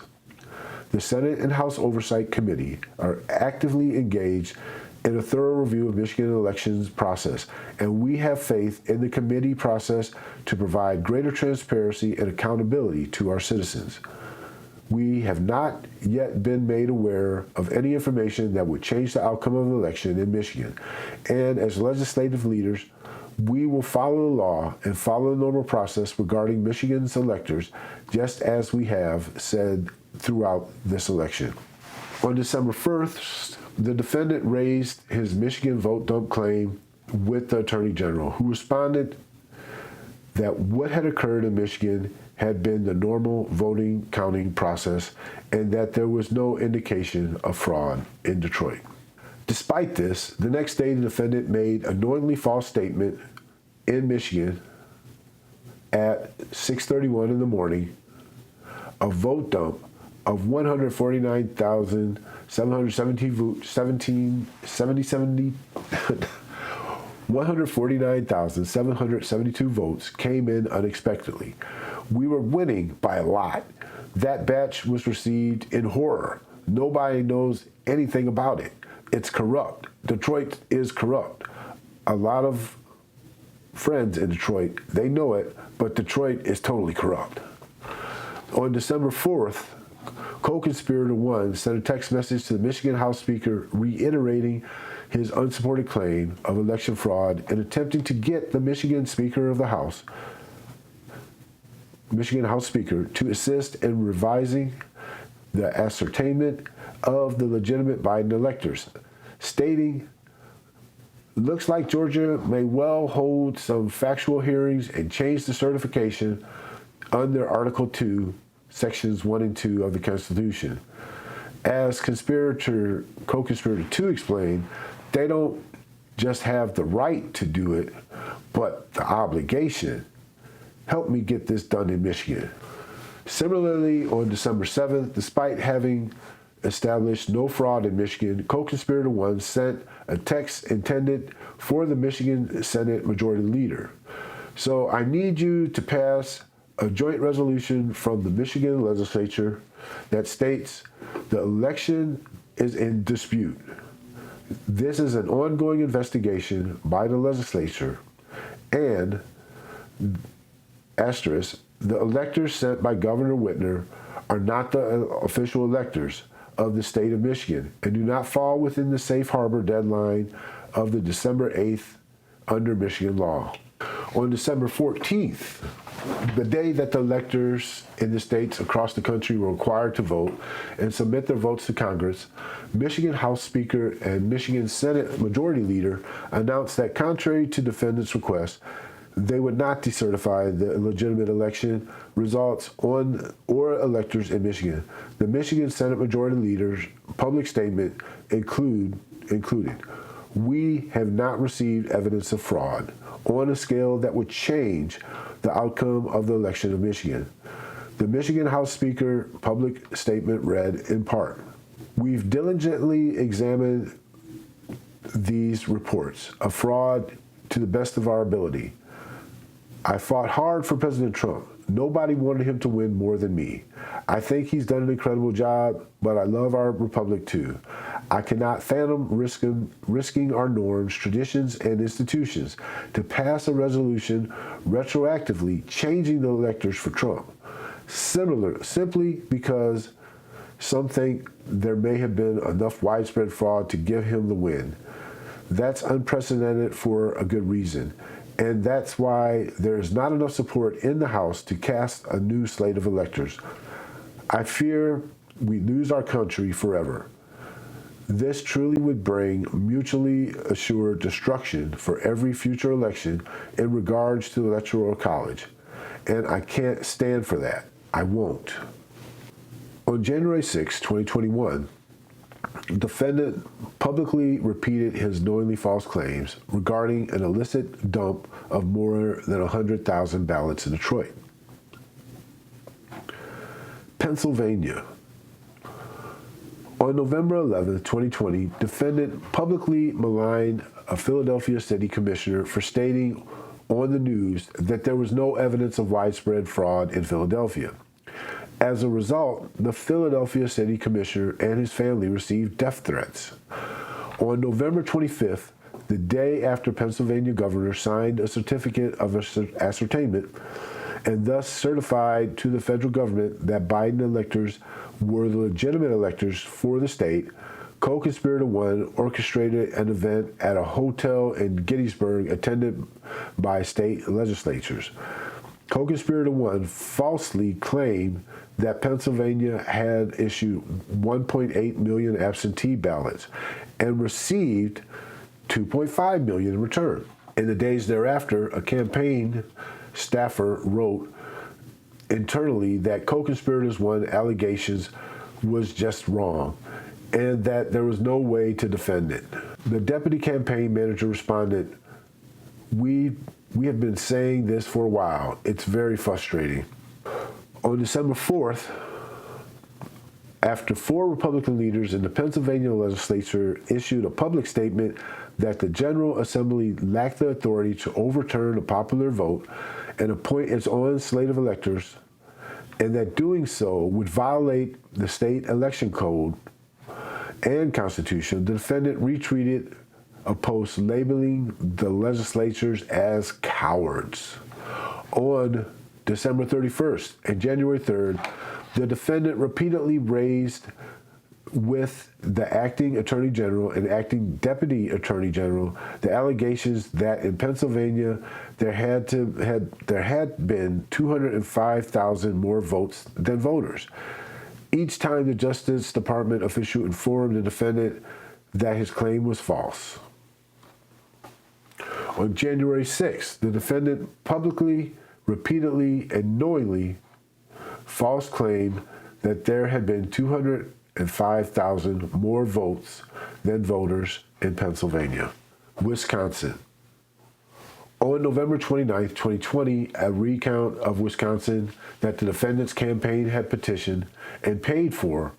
The Senate and House Oversight Committee are actively engaged in a thorough review of Michigan elections process, and we have faith in the committee process to provide greater transparency and accountability to our citizens. We have not yet been made aware of any information that would change the outcome of the election in Michigan, and as legislative leaders, we will follow the law and follow the normal process regarding Michigan's electors, just as we have said throughout this election. On December 1st, the defendant raised his Michigan vote dump claim with the Attorney General, who responded that what had occurred in Michigan had been the normal voting counting process and that there was no indication of fraud in Detroit. Despite this, the next day the defendant made a knowingly false statement in Michigan at 6:31 in the morning, a vote dump of 149,772 votes came in unexpectedly. We were winning by a lot. That batch was received in horror. Nobody knows anything about it. It's corrupt. Detroit is corrupt. A lot of friends in Detroit, they know it, but Detroit is totally corrupt. On December 4th, co-conspirator 1 sent a text message to the Michigan House Speaker reiterating his unsupported claim of election fraud and attempting to get the Michigan Speaker of the House, Michigan House Speaker, to assist in revising the ascertainment of the legitimate Biden electors, stating, "Looks like Georgia may well hold some factual hearings and change the certification under Article 2, Sections 1 and 2 of the Constitution." As co-conspirator 2 explained, they don't just have the right to do it, but the obligation. Help me get this done in Michigan. Similarly, on December 7th, despite having established no fraud in Michigan, co-conspirator 1 sent a text intended for the Michigan Senate Majority Leader. "So I need you to pass a joint resolution from the Michigan legislature that states the election is in dispute. This is an ongoing investigation by the legislature, and asterisk, the electors sent by Governor Whitmer are not the official electors of the state of Michigan and do not fall within the safe harbor deadline of the December 8th under Michigan law." On December 14th, the day that the electors in the states across the country were required to vote and submit their votes to Congress, Michigan House Speaker and Michigan Senate Majority Leader announced that contrary to defendants' request, they would not decertify the illegitimate election results on or electors in Michigan. The Michigan Senate Majority Leader's public statement included, "We have not received evidence of fraud on a scale that would change the outcome of the election of Michigan." The Michigan House Speaker public statement read in part, "We've diligently examined these reports of fraud to the best of our ability. I fought hard for President Trump. Nobody wanted him to win more than me. I think he's done an incredible job, but I love our republic too. I cannot fathom risking our norms, traditions, and institutions to pass a resolution retroactively changing the electors for Trump, simply because some think there may have been enough widespread fraud to give him the win. That's unprecedented for a good reason, and that's why there is not enough support in the House to cast a new slate of electors. I fear we lose our country forever. This truly would bring mutually assured destruction for every future election in regards to the Electoral College, and I can't stand for that. I won't. On January 6, 2021, the defendant publicly repeated his knowingly false claims regarding an illicit dump of more than 100,000 ballots in Detroit. Pennsylvania. On November 11, 2020, defendant publicly maligned a Philadelphia city commissioner for stating on the news that there was no evidence of widespread fraud in Philadelphia. As a result, the Philadelphia city commissioner and his family received death threats. On November 25th, the day after Pennsylvania governor signed a certificate of ascertainment and thus certified to the federal government that Biden electors were the legitimate electors for the state, co-conspirator one orchestrated an event at a hotel in Gettysburg attended by state legislatures. Co-conspirator one falsely claimed that Pennsylvania had issued 1.8 million absentee ballots and received 2.5 million in return. In the days thereafter, a campaign staffer wrote internally that co-conspirators one allegations was just wrong and that there was no way to defend it. The deputy campaign manager responded, We have been saying this for a while. It's very frustrating. On December 4th, after 4 Republican leaders in the Pennsylvania legislature issued a public statement that the General Assembly lacked the authority to overturn a popular vote and appoint its own slate of electors, and that doing so would violate the state election code and Constitution, the defendant retweeted a post labeling the legislatures as cowards. On December 31st and January 3rd, the defendant repeatedly raised with the acting Attorney General and acting Deputy Attorney General the allegations that in Pennsylvania there had been 205,000 more votes than voters. Each time the Justice Department official informed the defendant that his claim was false. On January 6th, the defendant publicly, repeatedly, and knowingly false claimed that there had been 205,000 more votes than voters in Pennsylvania. Wisconsin. On November 29, 2020, a recount of Wisconsin that the defendant's campaign had petitioned and paid for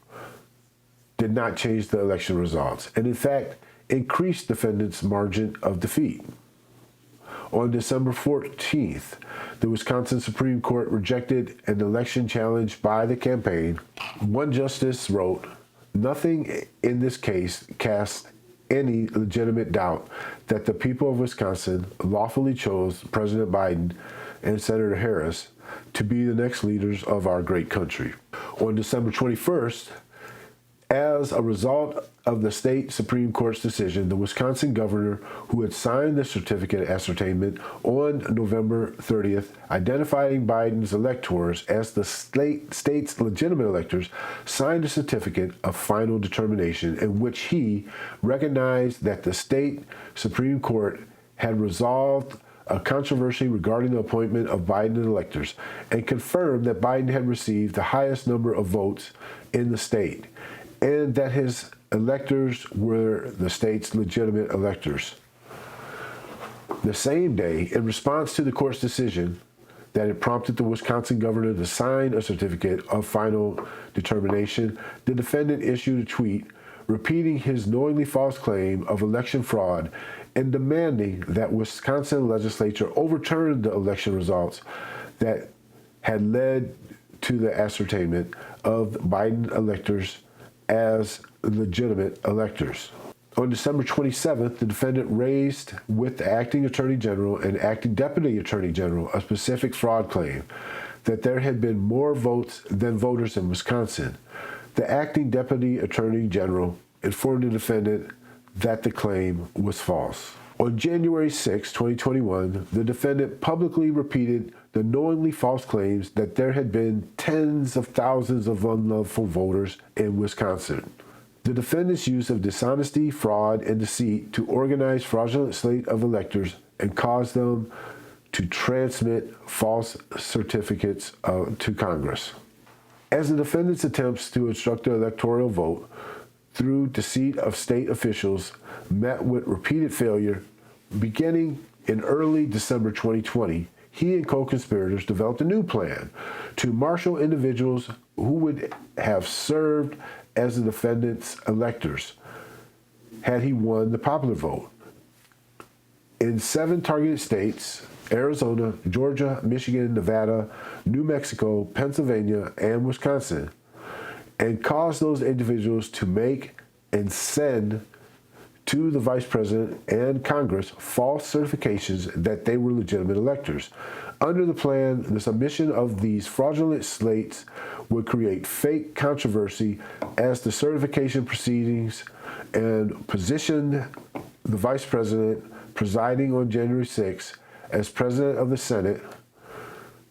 did not change the election results, and in fact, increased defendant's margin of defeat. On December 14th, the Wisconsin Supreme Court rejected an election challenge by the campaign. One justice wrote, "Nothing in this case casts any legitimate doubt that the people of Wisconsin lawfully chose President Biden and Senator Harris to be the next leaders of our great country." On December 21st, as a result of the state Supreme Court's decision, the Wisconsin governor, who had signed the certificate of ascertainment on November 30th, identifying Biden's electors as the state's legitimate electors, signed a certificate of final determination in which he recognized that the state Supreme Court had resolved a controversy regarding the appointment of Biden electors and confirmed that Biden had received the highest number of votes in the state, and that his electors were the state's legitimate electors. The same day, in response to the court's decision that had prompted the Wisconsin governor to sign a certificate of final determination, the defendant issued a tweet repeating his knowingly false claim of election fraud and demanding that Wisconsin legislature overturn the election results that had led to the ascertainment of Biden electors as legitimate electors. On December 27th, the defendant raised with the acting attorney general and acting deputy attorney general a specific fraud claim that there had been more votes than voters in Wisconsin. The acting deputy attorney general informed the defendant that the claim was false. On January 6, 2021, the defendant publicly repeated the knowingly false claims that there had been tens of thousands of unlawful voters in Wisconsin. The defendant's use of dishonesty, fraud, and deceit to organize fraudulent slate of electors and cause them to transmit false certificates to Congress. As the defendant's attempts to obstruct the electoral vote through deceit of state officials met with repeated failure, beginning in early December 2020, he and co-conspirators developed a new plan to marshal individuals who would have served as the defendant's electors had he won the popular vote. In 7 targeted states, Arizona, Georgia, Michigan, Nevada, New Mexico, Pennsylvania, and Wisconsin, and caused those individuals to make and send to the Vice President and Congress false certifications that they were legitimate electors. Under the plan, the submission of these fraudulent slates would create fake controversy as the certification proceedings and position the Vice President presiding on January 6 as President of the Senate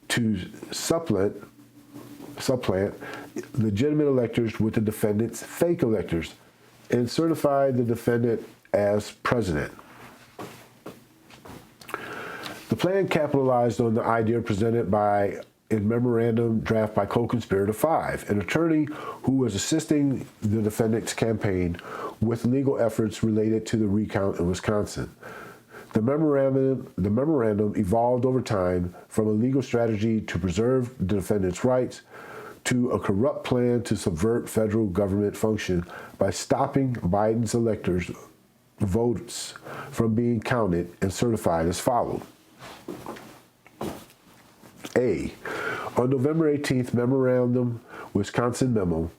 to supplant legitimate electors with the defendant's fake electors and certify the defendant as president. The plan capitalized on the idea presented by a memorandum draft by co-conspirator 5, an attorney who was assisting the defendant's campaign with legal efforts related to the recount in Wisconsin. The memorandum evolved over time from a legal strategy to preserve the defendant's rights to a corrupt plan to subvert federal government function by stopping Biden's electors' votes from being counted and certified as followed. A. On November 18th, Memorandum Wisconsin Memo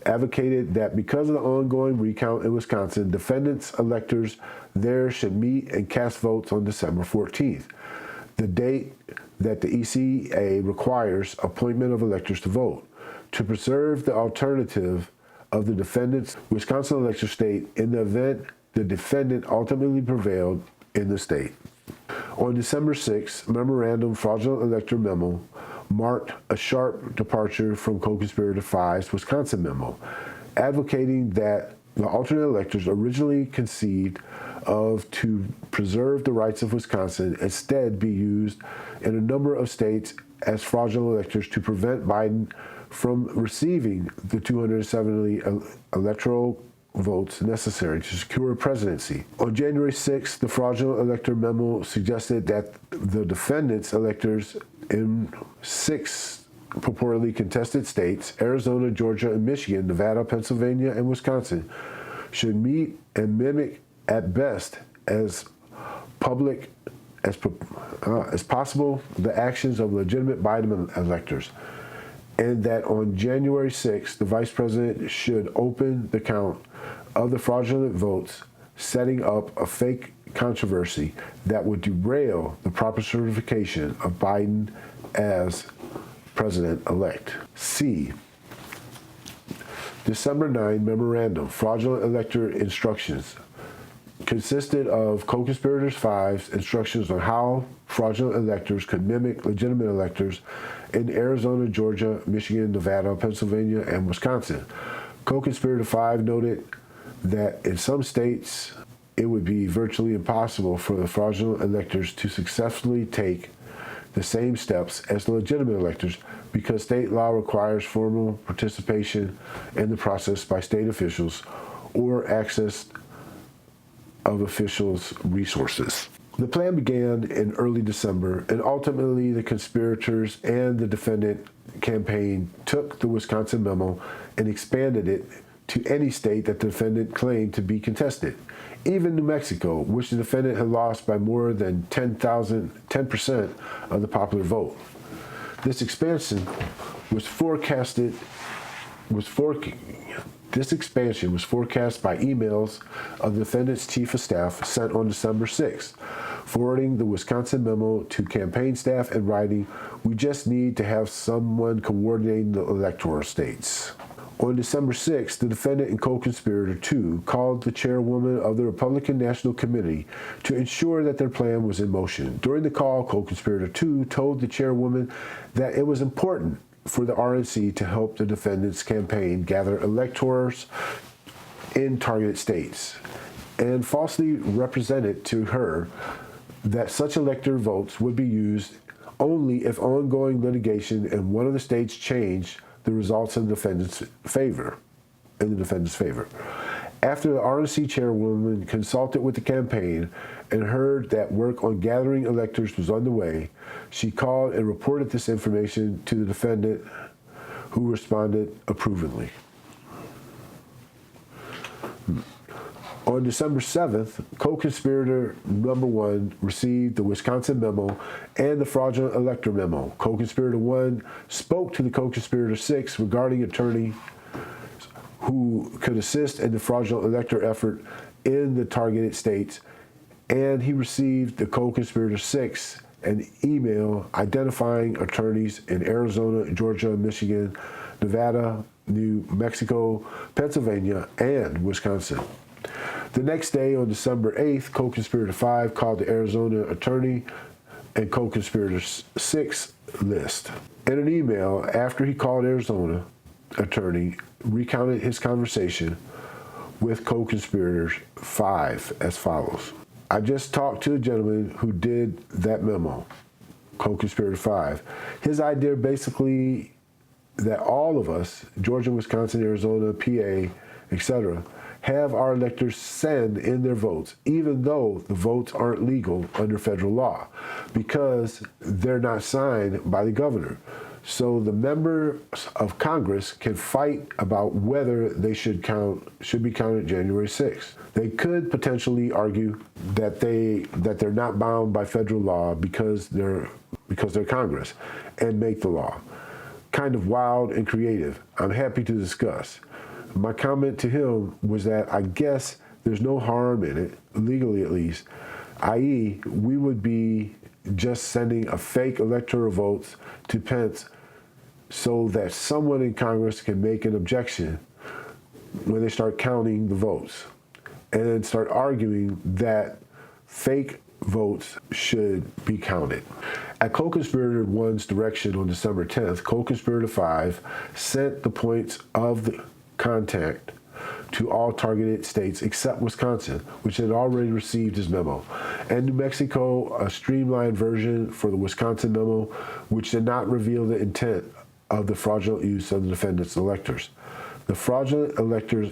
advocated that because of the ongoing recount in Wisconsin, defendants' electors there should meet and cast votes on December 14th, the date that the ECA requires appointment of electors to vote, to preserve the alternative of the defendant's Wisconsin elector state in the event the defendant ultimately prevailed in the state. On December 6th, Memorandum Fraudulent Elector Memo marked a sharp departure from co-conspirator 5's Wisconsin memo, advocating that the alternate electors originally conceived of to preserve the rights of Wisconsin instead be used in a number of states as fraudulent electors to prevent Biden from receiving the 270 electoral votes necessary to secure a presidency. On January 6th, the fraudulent elector memo suggested that the defendants' electors in 6 purportedly contested states, Arizona, Georgia, and Michigan, Nevada, Pennsylvania, and Wisconsin, should meet and mimic at best as public as possible the actions of legitimate Biden electors, and that on January 6th, the Vice President should open the count of the fraudulent votes, setting up a fake controversy that would derail the proper certification of Biden as President-elect. C. December 9 Memorandum, Fraudulent Elector Instructions, consisted of co-conspirators 5's instructions on how fraudulent electors could mimic legitimate electors in Arizona, Georgia, Michigan, Nevada, Pennsylvania, and Wisconsin. Co-conspirator 5 noted that in some states it would be virtually impossible for the fraudulent electors to successfully take the same steps as the legitimate electors because state law requires formal participation in the process by state officials or access of officials' resources. The plan began in early December, and ultimately the conspirators and the defendant campaign took the Wisconsin memo and expanded it to any state that the defendant claimed to be contested, even New Mexico, which the defendant had lost by more than 10% of the popular vote. This expansion was This expansion was forecast by emails of the defendant's chief of staff sent on December 6th, forwarding the Wisconsin memo to campaign staff and writing, "We just need to have someone coordinating the electoral states." On December 6th, the defendant and co-conspirator 2 called the chairwoman of the Republican National Committee to ensure that their plan was in motion. During the call, co-conspirator 2 told the chairwoman that it was important for the RNC to help the defendant's campaign gather electors in targeted states, and falsely represented to her that such elector votes would be used only if ongoing litigation in one of the states changed the results in the defendant's favor. After the RNC chairwoman consulted with the campaign and heard that work on gathering electors was underway, she called and reported this information to the defendant, who responded approvingly. On December 7th, co-conspirator number 1 received the Wisconsin memo and the fraudulent elector memo. Co-conspirator 1 spoke to the co-conspirator 6 regarding attorney who could assist in the fraudulent elector effort in the targeted states, and he received the co-conspirator 6 an email identifying attorneys in Arizona, Georgia, Michigan, Nevada, New Mexico, Pennsylvania, and Wisconsin. The next day, on December 8th, co-conspirator 5 called the Arizona attorney and co-conspirator 6 list. In an email, after he called Arizona attorney, recounted his conversation with co-conspirators 5 as follows. "I just talked to a gentleman who did that memo," co-conspirator 5. "His idea basically that all of us, Georgia, Wisconsin, Arizona, PA, etc., have our electors send in their votes, even though the votes aren't legal under federal law, because they're not signed by the governor. So the members of Congress can fight about whether they should be counted January 6th. They could potentially argue that they're not bound by federal law because they're Congress, and make the law. Kind of wild and creative. I'm happy to discuss." My comment to him was that I guess there's no harm in it, legally at least, i.e. we would be just sending a fake electoral votes to Pence so that someone in Congress can make an objection when they start counting the votes, and then start arguing that fake votes should be counted. At co-conspirator 1's direction on December 10th, co-conspirator 5 sent the points of the contact to all targeted states except Wisconsin, which had already received his memo, and New Mexico, a streamlined version for the Wisconsin memo, which did not reveal the intent of the fraudulent use of the defendant's electors. The fraudulent electors'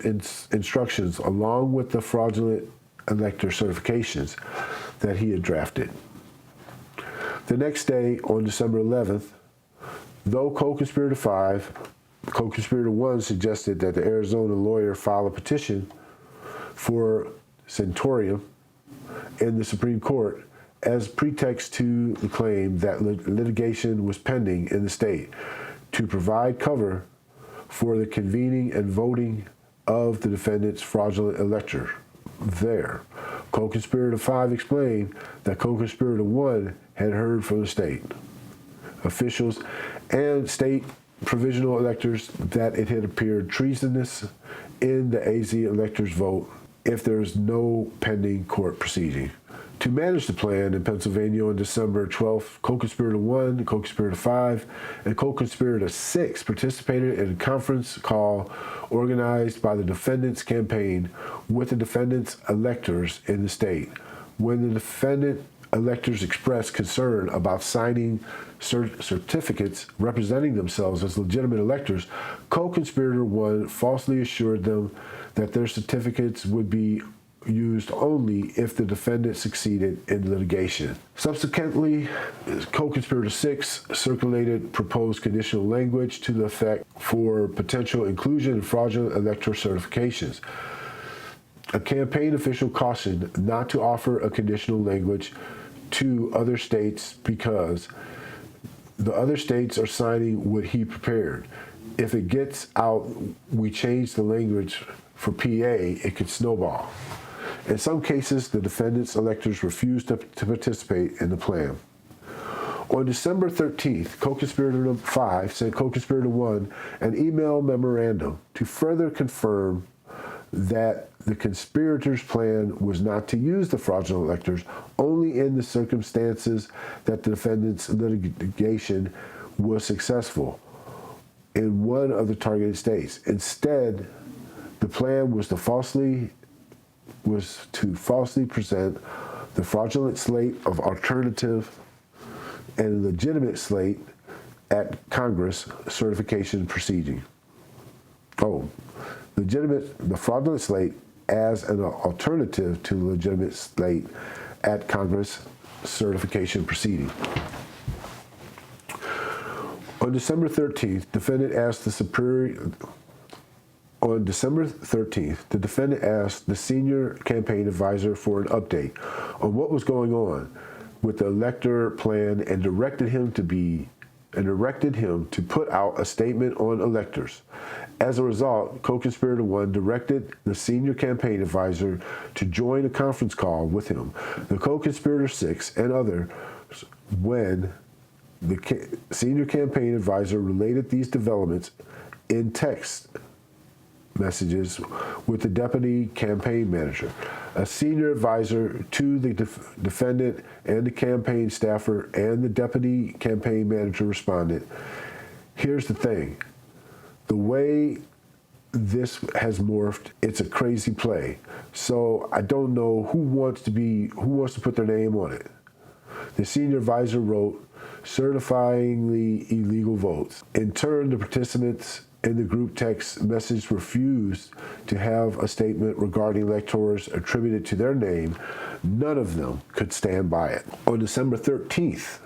instructions, along with the fraudulent elector certifications that he had drafted. The next day, on December 11th, though co-conspirator 5, co-conspirator 1 suggested that the Arizona lawyer file a petition for centurium in the Supreme Court as pretext to the claim that litigation was pending in the state to provide cover for the convening and voting of the defendant's fraudulent elector there. Co-conspirator 5 explained that co-conspirator 1 had heard from the state officials and state provisional electors that it had appeared treasonous in the AZ electors' vote if there is no pending court proceeding. To manage the plan in Pennsylvania on December 12th, co-conspirator 1, co-conspirator 5, and co-conspirator 6 participated in a conference call organized by the defendant's campaign with the defendant's electors in the state. When the defendant electors expressed concern about signing certificates representing themselves as legitimate electors, co-conspirator 1 falsely assured them that their certificates would be used only if the defendant succeeded in litigation. Subsequently, co-conspirator 6 circulated proposed conditional language to the effect for potential inclusion in fraudulent electoral certifications. A campaign official cautioned not to offer a conditional language to other states because the other states are signing what he prepared. if it gets out, we change the language for PA, it could snowball. In some cases, the defendants' electors refused to participate in the plan. On December 13th, co-conspirator 5 sent co-conspirator 1 an email memorandum to further confirm that the conspirators' plan was not to use the fraudulent electors only in the circumstances that the defendants' litigation was successful in one of the targeted states. Instead, the plan was to falsely present the fraudulent slate of alternative and legitimate slate at Congress certification proceeding. The fraudulent slate as an alternative to the legitimate slate at Congress certification proceeding. On December 13th, the defendant asked the senior campaign advisor for an update on what was going on with the elector plan and directed him to put out a statement on electors. As a result, co-conspirator 1 directed the senior campaign advisor to join a conference call with him. The co-conspirator 6 and others, when the senior campaign advisor related these developments in text messages with the deputy campaign manager. A senior advisor to the defendant and the campaign staffer and the deputy campaign manager responded, "Here's the thing. The way this has morphed, it's a crazy play. So I don't know who wants to put their name on it." The senior advisor wrote, "certifying the illegal votes." In turn, the participants in the group text message refused to have a statement regarding electors attributed to their name. None of them could stand by it. On December 13th,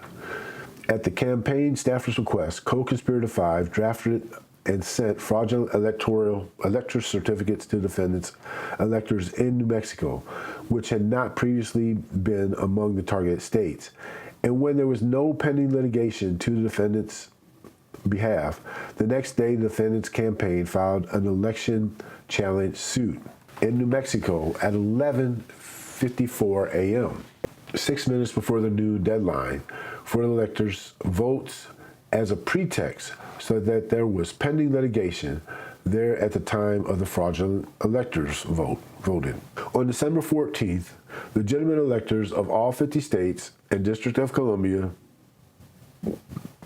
at the campaign staffer's request, co-conspirator 5 drafted and sent fraudulent elector certificates to defendants' electors in New Mexico, which had not previously been among the targeted states. And when there was no pending litigation to the defendants' behalf, the next day the defendant's campaign filed an election challenge suit in New Mexico at 11:54 a.m., 6 minutes before the noon deadline for the electors' votes, as a pretext so that there was pending litigation there at the time of the fraudulent electors voted. On December 14th, legitimate electors of all 50 states and District of Columbia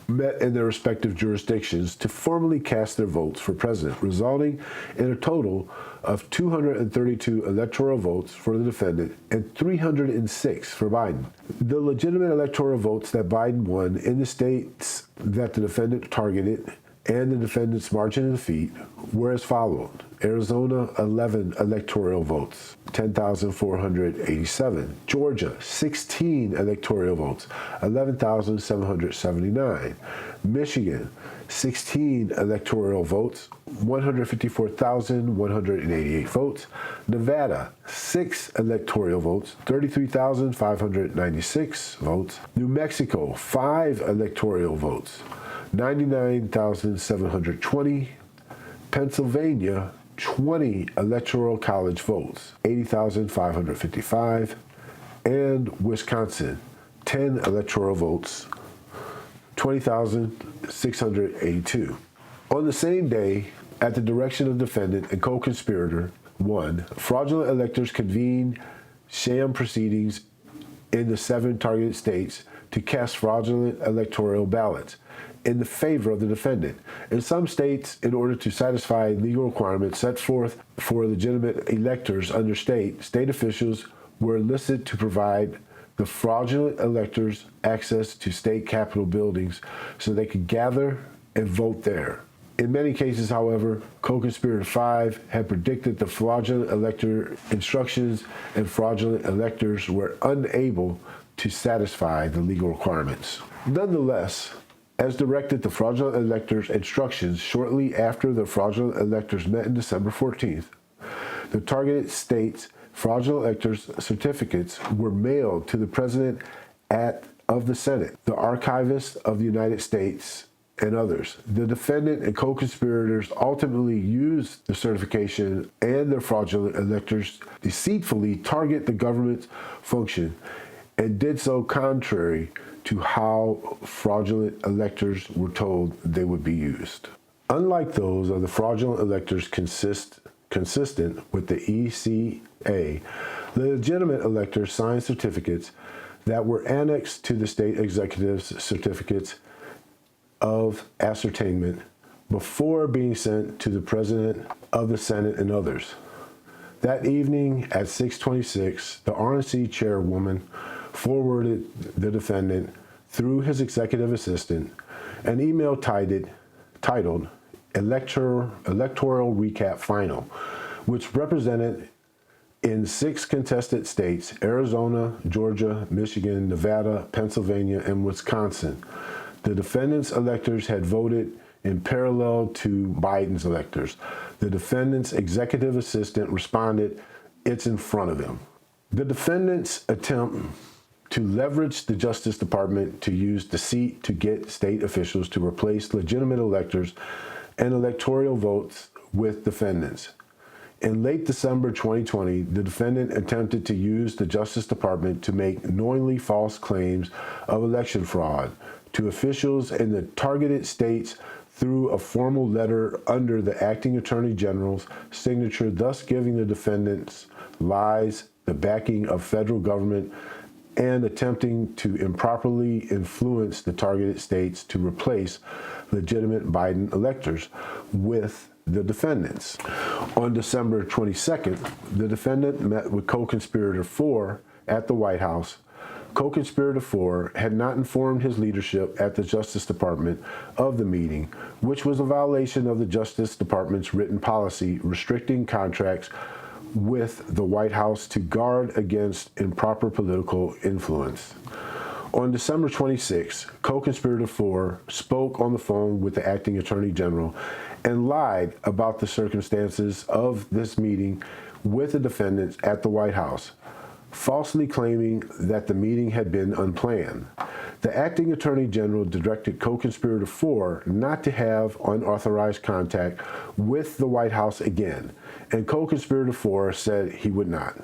met in their respective jurisdictions to formally cast their votes for president, resulting in a total of 232 electoral votes for the defendant and 306 for Biden. The legitimate electoral votes that Biden won in the states that the defendant targeted and the defendant's margin of defeat were as follows: Arizona, 11 electoral votes, 10,487. Georgia, 16 electoral votes, 11,779. Michigan, 16 electoral votes, 154,188 votes. Nevada, 6 electoral votes, 33,596 votes. New Mexico, 5 electoral votes, 99,720. Pennsylvania, 20 electoral college votes, 80,555. And Wisconsin, 10 electoral votes, 20,682. On the same day, at the direction of defendant and co-conspirator 1, fraudulent electors convened sham proceedings in the 7 targeted states to cast fraudulent electoral ballots in the favor of the defendant. In some states, in order to satisfy legal requirements set forth for legitimate electors under state officials were enlisted to provide the fraudulent electors access to state capitol buildings so they could gather and vote there. In many cases, however, co-conspirator 5 had predicted the fraudulent elector instructions, and fraudulent electors were unable to satisfy the legal requirements. Nonetheless, as directed, the fraudulent electors' instructions shortly after the fraudulent electors met on December 14th. The targeted states' fraudulent electors' certificates were mailed to the President of the Senate, the Archivist of the United States, and others. The defendant and co-conspirators ultimately used the certification and their fraudulent electors deceitfully target the government's function and did so contrary to how fraudulent electors were told they would be used. Unlike those of the fraudulent electors consistent with the ECA, the legitimate electors signed certificates that were annexed to the state executive's certificates of ascertainment before being sent to the President of the Senate and others. That evening at 6:26, the RNC chairwoman forwarded the defendant through his executive assistant an email titled Electoral Recap Final, which represented in 6 contested states, Arizona, Georgia, Michigan, Nevada, Pennsylvania, and Wisconsin. The defendant's electors had voted in parallel to Biden's electors. The defendant's executive assistant responded, "It's in front of him." The defendant's attempt to leverage the Justice Department to use deceit to get state officials to replace legitimate electors and electoral votes with defendants. In late December 2020, the defendant attempted to use the Justice Department to make knowingly false claims of election fraud to officials in the targeted states through a formal letter under the acting attorney general's signature, thus giving the defendant's lies the backing of federal government and attempting to improperly influence the targeted states to replace legitimate Biden electors with the defendants. On December 22nd, the defendant met with co-conspirator 4 at the White House. Co-conspirator 4 had not informed his leadership at the Justice Department of the meeting, which was a violation of the Justice Department's written policy restricting contracts with the White House to guard against improper political influence. On December 26, co-conspirator 4 spoke on the phone with the acting attorney general and lied about the circumstances of this meeting with the defendants at the White House, falsely claiming that the meeting had been unplanned. The acting attorney general directed co-conspirator 4 not to have unauthorized contact with the White House again, and co-conspirator 4 said he would not.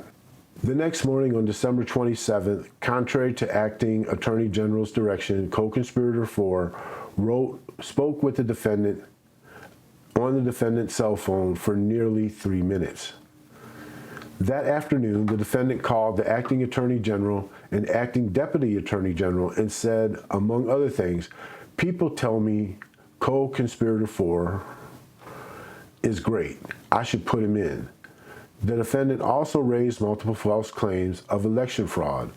The next morning on December 27th, contrary to acting attorney general's direction, co-conspirator 4 spoke with the defendant on the defendant's cell phone for nearly 3 minutes. That afternoon, the defendant called the acting attorney general and acting deputy attorney general and said, among other things, "People tell me co-conspirator 4 is great. I should put him in." The defendant also raised multiple false claims of election fraud,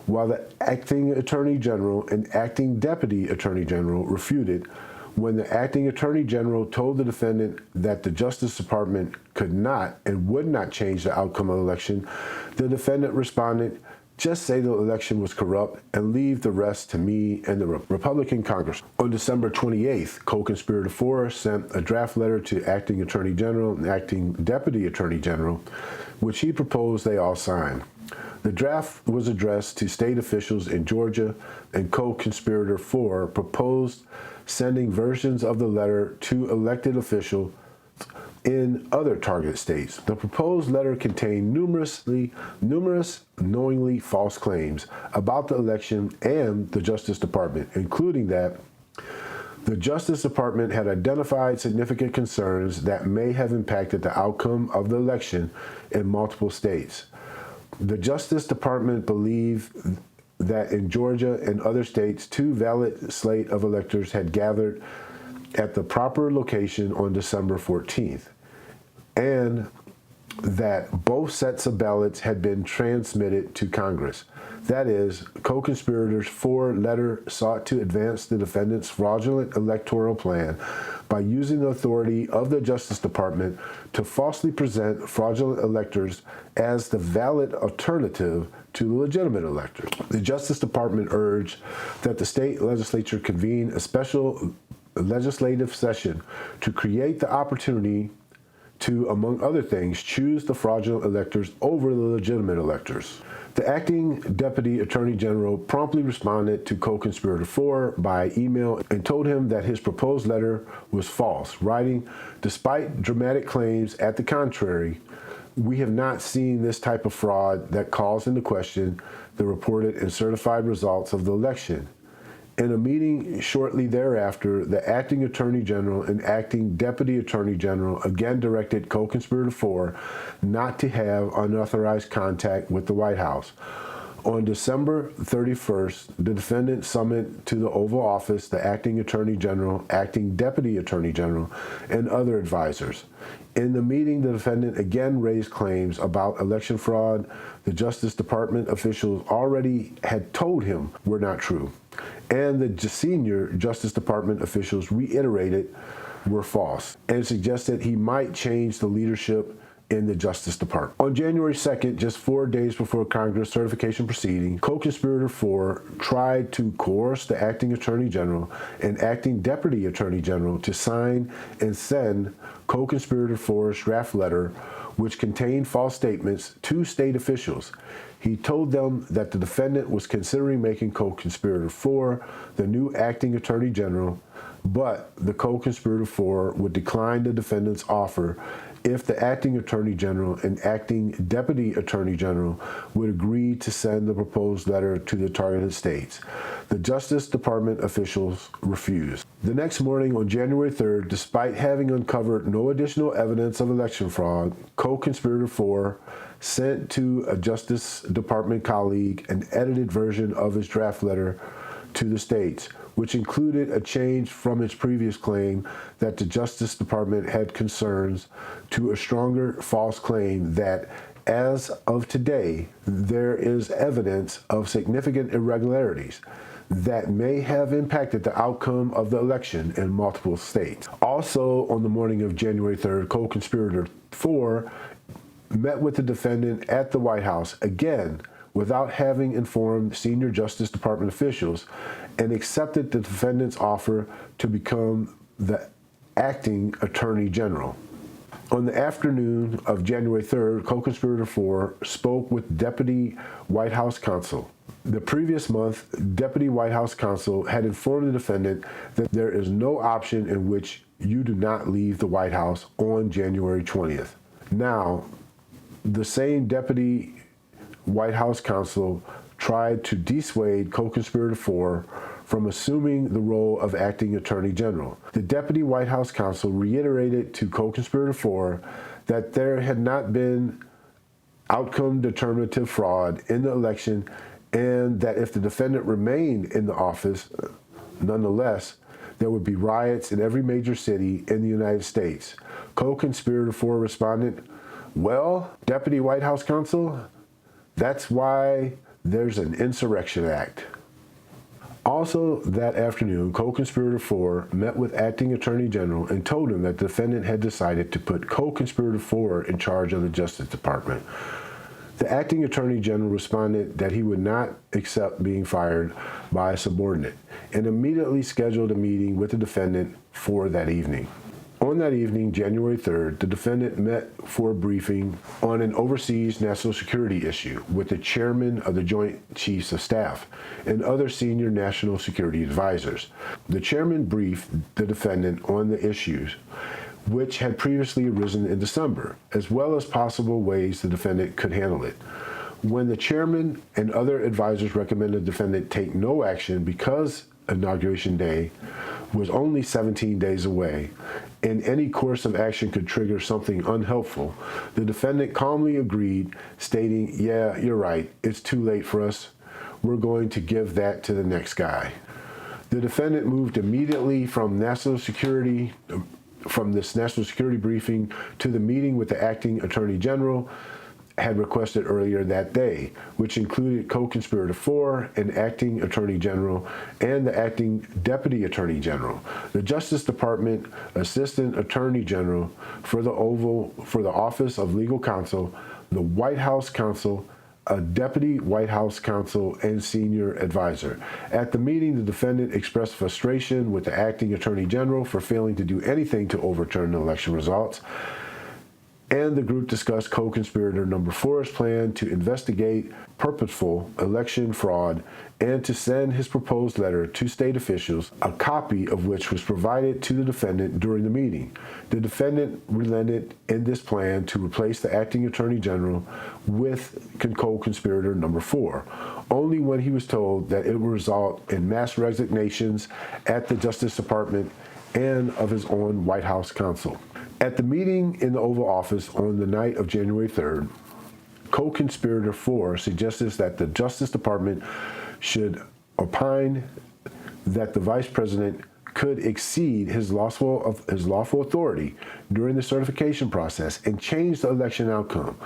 while the acting attorney general and acting deputy attorney general refuted. When the acting attorney general told the defendant that the Justice Department could not and would not change the outcome of the election, the defendant responded, "Just say the election was corrupt and leave the rest to me and the Republican Congress." On December 28th, co-conspirator 4 sent a draft letter to acting attorney general and acting deputy attorney general, which he proposed they all sign. The draft was addressed to state officials in Georgia, and co-conspirator 4 proposed sending versions of the letter to elected officials in other target states. The proposed letter contained numerous knowingly false claims about the election and the Justice Department, including that the Justice Department had identified significant concerns that may have impacted the outcome of the election in multiple states. The Justice Department believed that in Georgia and other states, 2 valid slate of electors had gathered at the proper location on December 14th, and that both sets of ballots had been transmitted to Congress. That is, co-conspirators 4 letter sought to advance the defendant's fraudulent electoral plan by using the authority of the Justice Department to falsely present fraudulent electors as the valid alternative to the legitimate electors. The Justice Department urged that the state legislature convene a special legislative session to create the opportunity to, among other things, choose the fraudulent electors over the legitimate electors. The acting Deputy Attorney General promptly responded to co-conspirator 4 by email and told him that his proposed letter was false, writing, "Despite dramatic claims at the contrary, we have not seen this type of fraud that calls into question the reported and certified results of the election." In a meeting shortly thereafter, the acting Attorney General and acting Deputy Attorney General again directed co-conspirator 4 not to have unauthorized contact with the White House. On December 31st, the defendant summoned to the Oval Office the acting Attorney General, acting Deputy Attorney General, and other advisors. In the meeting, the defendant again raised claims about election fraud the Justice Department officials already had told him were not true, and the senior Justice Department officials reiterated were false, and suggested he might change the leadership in the Justice Department. On January 2nd, just 4 days before Congress certification proceeding, co-conspirator 4 tried to coerce the acting Attorney General and acting Deputy Attorney General to sign and send co-conspirator 4's draft letter, which contained false statements, to state officials. He told them that the defendant was considering making co-conspirator 4 the new acting Attorney General, but the co-conspirator 4 would decline the defendant's offer if the acting Attorney General and acting Deputy Attorney General would agree to send the proposed letter to the targeted states. The Justice Department officials refused. The next morning, on January 3rd, despite having uncovered no additional evidence of election fraud, co-conspirator 4 sent to a Justice Department colleague an edited version of his draft letter to the states, which included a change from its previous claim that the Justice Department had concerns to a stronger false claim that, as of today, there is evidence of significant irregularities that may have impacted the outcome of the election in multiple states. Also, on the morning of January 3rd, co-conspirator 4 met with the defendant at the White House, again, without having informed senior Justice Department officials, and accepted the defendant's offer to become the acting Attorney General. On the afternoon of January 3rd, co-conspirator 4 spoke with Deputy White House Counsel. The previous month, Deputy White House Counsel had informed the defendant that there is no option in which you do not leave the White House on January 20th. Now, the same Deputy White House Counsel tried to dissuade co-conspirator 4 from assuming the role of acting Attorney General. The Deputy White House Counsel reiterated to co-conspirator 4 that there had not been outcome determinative fraud in the election, and that if the defendant remained in the office, nonetheless, there would be riots in every major city in the United States. Co-conspirator 4 responded, "Well, Deputy White House Counsel, that's why there's an Insurrection Act." Also that afternoon, co-conspirator 4 met with acting Attorney General and told him that the defendant had decided to put co-conspirator 4 in charge of the Justice Department. The acting Attorney General responded that he would not accept being fired by a subordinate, and immediately scheduled a meeting with the defendant for that evening. On that evening, January 3rd, the defendant met for a briefing on an overseas national security issue with the chairman of the Joint Chiefs of Staff and other senior national security advisors. The chairman briefed the defendant on the issues, which had previously arisen in December, as well as possible ways the defendant could handle it. When the chairman and other advisors recommended the defendant take no action because Inauguration Day was only 17 days away, and any course of action could trigger something unhelpful, the defendant calmly agreed, stating, "Yeah, you're right, it's too late for us. We're going to give that to the next guy." The defendant moved immediately from this national security briefing to the meeting with the acting Attorney General had requested earlier that day, which included co-conspirator 4, an acting Attorney General, and the acting Deputy Attorney General, the Justice Department Assistant Attorney General for the Office of Legal Counsel, the White House Counsel, a Deputy White House Counsel, and senior advisor. At the meeting, the defendant expressed frustration with the acting Attorney General for failing to do anything to overturn the election results. And the group discussed co-conspirator number 4's plan to investigate purposeful election fraud and to send his proposed letter to state officials, a copy of which was provided to the defendant during the meeting. The defendant relented in this plan to replace the acting attorney general with co-conspirator number 4, only when he was told that it would result in mass resignations at the Justice Department and of his own White House counsel. At the meeting in the Oval Office on the night of January 3rd, co-conspirator 4 suggested that the Justice Department should opine that the vice president could exceed his lawful authority during the certification process and change the election outcome.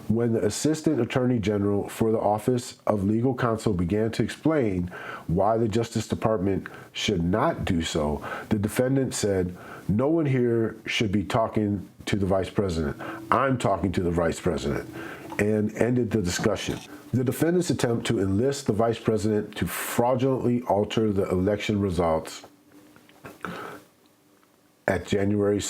When the Assistant Attorney General for the Office of Legal Counsel began to explain why the Justice Department should not do so, the defendant said, "No one here should be talking to the vice president. I'm talking to the vice president," and ended the discussion. The defendant's attempt to enlist the vice president to fraudulently alter the election results at the January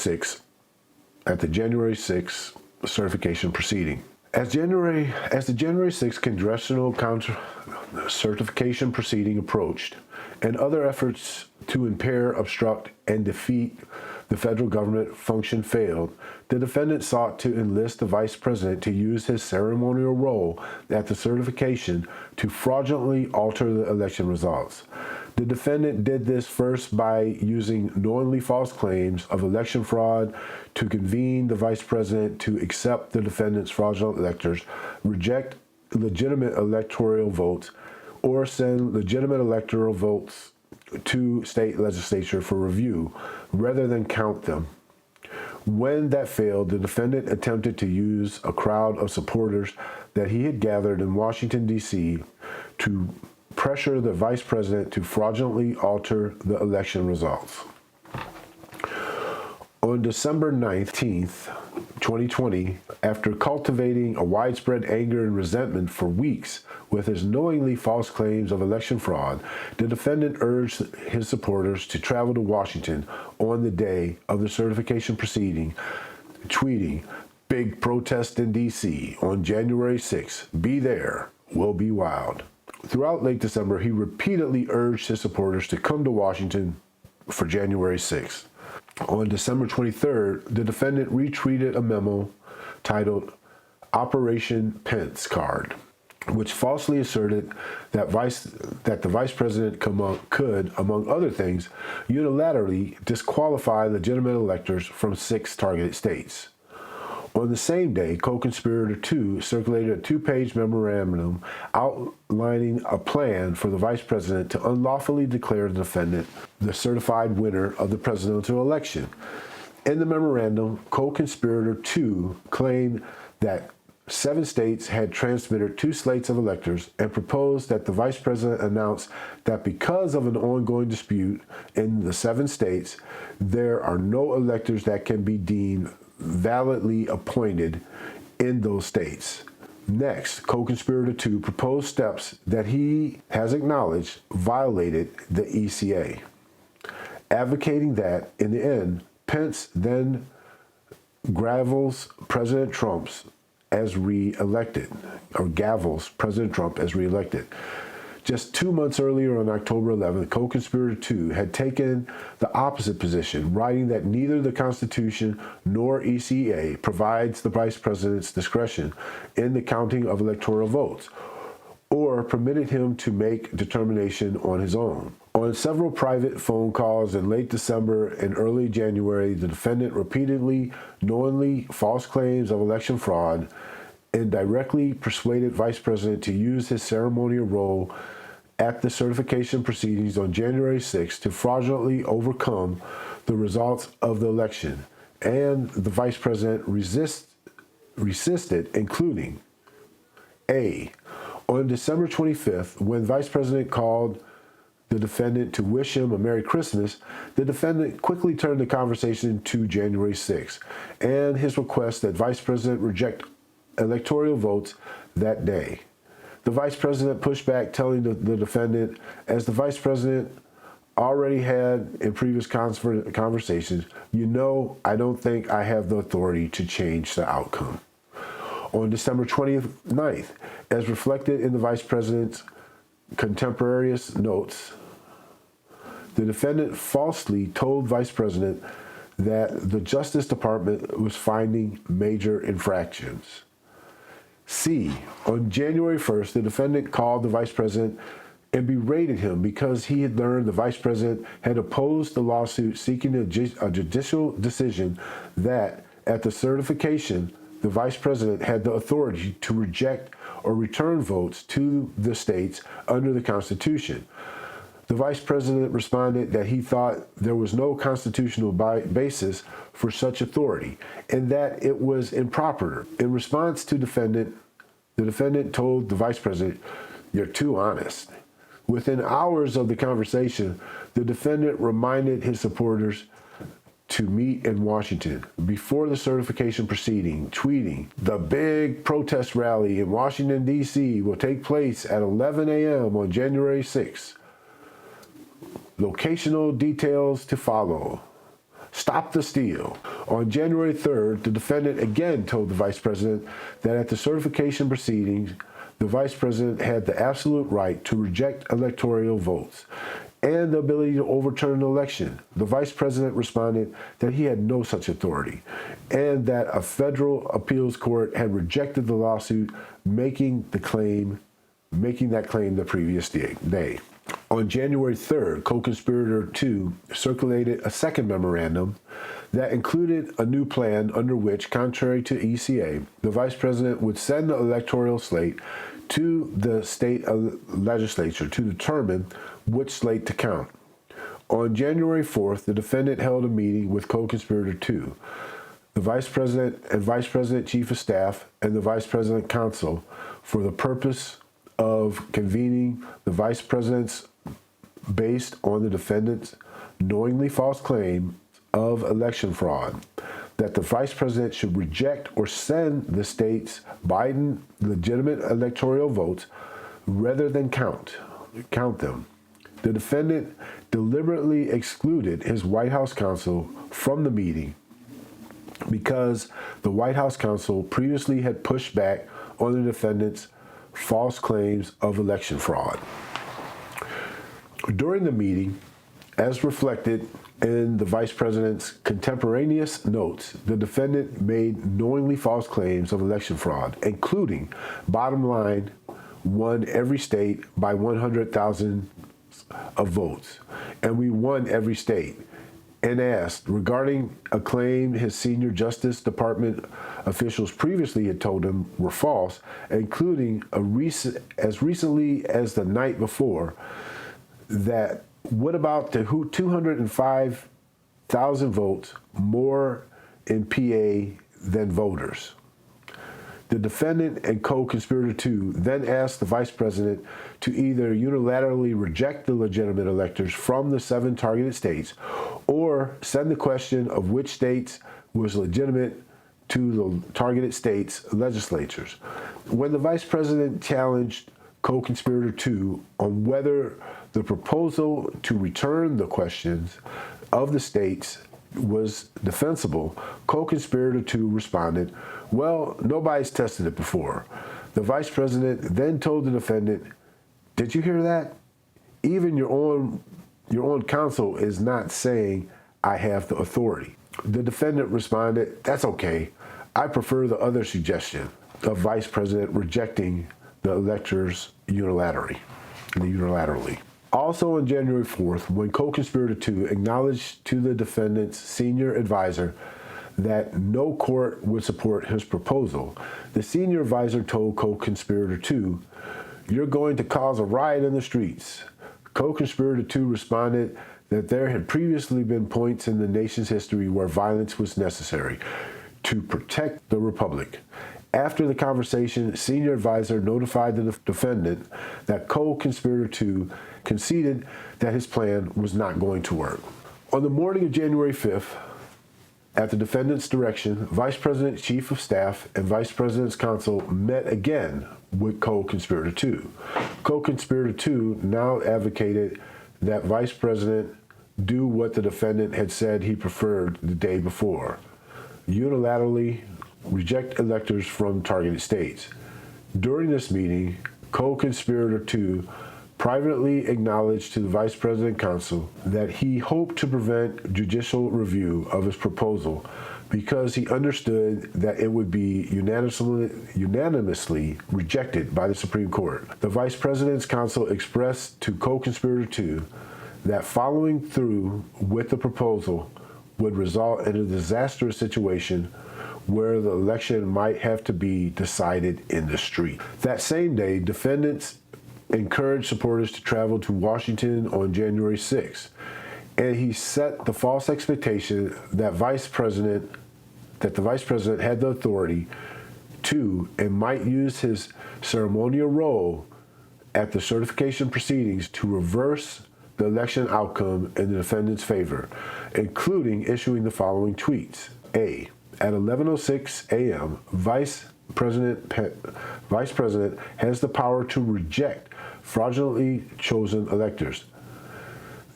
6th certification proceeding. As the January 6th congressional certification proceeding approached, and other efforts to impair, obstruct, and defeat the federal government function failed, the defendant sought to enlist the vice president to use his ceremonial role at the certification to fraudulently alter the election results. The defendant did this first by using knowingly false claims of election fraud to convene the vice president to accept the defendant's fraudulent electors, reject legitimate electoral votes, or send legitimate electoral votes to state legislature for review, rather than count them. When that failed, the defendant attempted to use a crowd of supporters that he had gathered in Washington, D.C. to pressure the vice president to fraudulently alter the election results. On December 19th, 2020, after cultivating a widespread anger and resentment for weeks with his knowingly false claims of election fraud, the defendant urged his supporters to travel to Washington on the day of the certification proceeding, tweeting, "Big protest in D.C. on January 6th. Be there. We'll be wild." Throughout late December, he repeatedly urged his supporters to come to Washington for January 6th. On December 23rd, the defendant retweeted a memo titled Operation Pence Card, which falsely asserted that the vice president could, among other things, unilaterally disqualify legitimate electors from 6 targeted states. On the same day, co-conspirator 2 circulated a 2-page memorandum outlining a plan for the vice president to unlawfully declare the defendant the certified winner of the presidential election. In the memorandum, co-conspirator 2 claimed that 7 states had transmitted 2 slates of electors and proposed that the vice president announce that because of an ongoing dispute in the 7 states, there are no electors that can be deemed validly appointed in those states. Next, co-conspirator 2 proposed steps that he has acknowledged violated the ECA, advocating that, in the end, Pence then gavels President Trump as re-elected. Just 2 months earlier, on October 11th, co-conspirator 2 had taken the opposite position, writing that neither the Constitution nor ECA provides the vice president's discretion in the counting of electoral votes, or permitted him to make determination on his own. On several private phone calls in late December and early January, the defendant repeatedly, knowingly false claims of election fraud and directly persuaded vice president to use his ceremonial role at the certification proceedings on January 6th to fraudulently overcome the results of the election, and the vice president resisted, including A. On December 25th, when vice president called the defendant to wish him a Merry Christmas, the defendant quickly turned the conversation to January 6th and his request that vice president reject electoral votes that day. The vice president pushed back, telling the defendant, as the vice president already had in previous conversations, I don't think I have the authority to change the outcome. On December 29th, as reflected in the Vice President's contemporaneous notes, the defendant falsely told Vice President that the Justice Department was finding major infractions. C. On January 1st, the defendant called the Vice President and berated him because he had learned the Vice President had opposed the lawsuit seeking a judicial decision that, at the certification, the Vice President had the authority to reject or return votes to the states under the Constitution. The Vice President responded that he thought there was no constitutional basis for such authority and that it was improper. In response to the defendant told the Vice President, "You're too honest." Within hours of the conversation, the defendant reminded his supporters to meet in Washington before the certification proceeding, tweeting, "The big protest rally in Washington, D.C. will take place at 11 a.m. on January 6th. Locational details to follow. Stop the steal." On January 3rd, the defendant again told the Vice President that at the certification proceedings, the Vice President had the absolute right to reject electoral votes and the ability to overturn an election. The Vice President responded that he had no such authority and that a federal appeals court had rejected the lawsuit, making that claim the previous day. On January 3rd, co-conspirator 2 circulated a second memorandum that included a new plan under which, contrary to ECA, the Vice President would send the electoral slate to the state legislature to determine which slate to count. On January 4th, the defendant held a meeting with co-conspirator 2, the Vice President and Vice President Chief of Staff, and the Vice President Counsel for the purpose of convening the Vice President's based on the defendant's knowingly false claim of election fraud, that the Vice President should reject or send the states Biden legitimate electoral votes rather than count them. The defendant deliberately excluded his White House counsel from the meeting because the White House counsel previously had pushed back on the defendant's false claims of election fraud. During the meeting, as reflected in the Vice President's contemporaneous notes, the defendant made knowingly false claims of election fraud, including, bottom line, won every state by 100,000 of votes, and we won every state, and asked regarding a claim his senior Justice Department officials previously had told him were false, including as recently as the night before, that what about the 205,000 votes more in PA than voters? The defendant and co-conspirator 2 then asked the Vice President to either unilaterally reject the legitimate electors from the 7 targeted states or send the question of which states was legitimate to the targeted states' legislatures. When the Vice President challenged co-conspirator 2 on whether the proposal to return the questions of the states was defensible, co-conspirator 2 responded, "Well, nobody's tested it before." The Vice President then told the defendant, "Did you hear that? Even your own counsel is not saying I have the authority." The defendant responded, "That's okay. I prefer the other suggestion of Vice President rejecting the electors unilaterally. Also on January 4th, when co-conspirator 2 acknowledged to the defendant's senior advisor that no court would support his proposal, the senior advisor told co-conspirator 2, "You're going to cause a riot in the streets." Co-conspirator 2 responded that there had previously been points in the nation's history where violence was necessary to protect the republic. After the conversation, senior advisor notified the defendant that co-conspirator 2 conceded that his plan was not going to work. On the morning of January 5th, at the defendant's direction, Vice President, Chief of Staff, and Vice President's Counsel met again with co-conspirator 2. Co-conspirator 2 now advocated that Vice President do what the defendant had said he preferred the day before: unilaterally reject electors from targeted states. During this meeting, co-conspirator 2 privately acknowledged to the Vice President Counsel that he hoped to prevent judicial review of his proposal because he understood that it would be unanimously rejected by the Supreme Court. The Vice President's Counsel expressed to co-conspirator 2 that following through with the proposal would result in a disastrous situation where the election might have to be decided in the street. That same day, defendants encouraged supporters to travel to Washington on January 6th, and he set the false expectation that the Vice President had the authority to and might use his ceremonial role at the certification proceedings to reverse the election outcome in the defendant's favor, including issuing the following tweets. A. At 11:06 a.m., Vice President has the power to reject fraudulently chosen electors.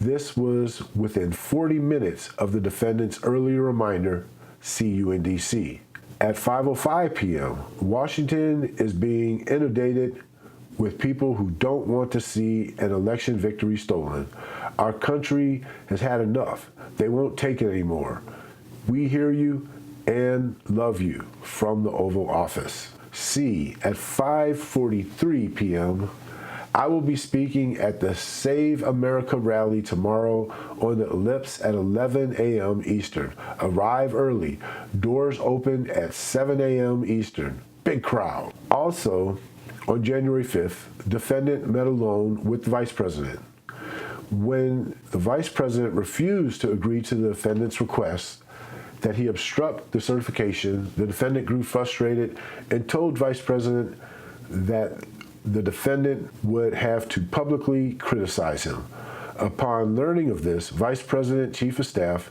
This was within 40 minutes of the defendant's earlier reminder, see you in D.C. At 5:05 p.m., Washington is being inundated with people who don't want to see an election victory stolen. Our country has had enough. They won't take it anymore. We hear you and love you, from the Oval Office. C. At 5:43 p.m., I will be speaking at the Save America rally tomorrow on the Ellipse at 11 a.m. Eastern. Arrive early. Doors open at 7 a.m. Eastern. Big crowd. Also, on January 5th, defendant met alone with the Vice President. When the Vice President refused to agree to the defendant's request that he obstruct the certification, the defendant grew frustrated and told Vice President that the defendant would have to publicly criticize him. Upon learning of this, Vice President Chief of Staff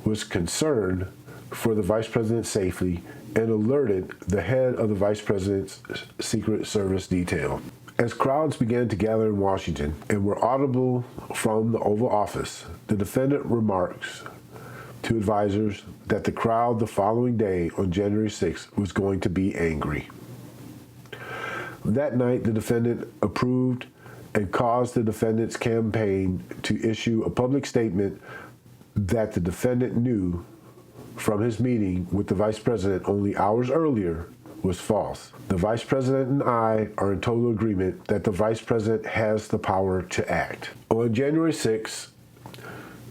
was concerned for the Vice President's safety and alerted the head of the Vice President's Secret Service detail. As crowds began to gather in Washington and were audible from the Oval Office, the defendant remarks to advisors that the crowd the following day on January 6th was going to be angry. That night, the defendant approved and caused the defendant's campaign to issue a public statement that the defendant knew from his meeting with the Vice President only hours earlier was false. The Vice President and I are in total agreement that the Vice President has the power to act. On January 6th,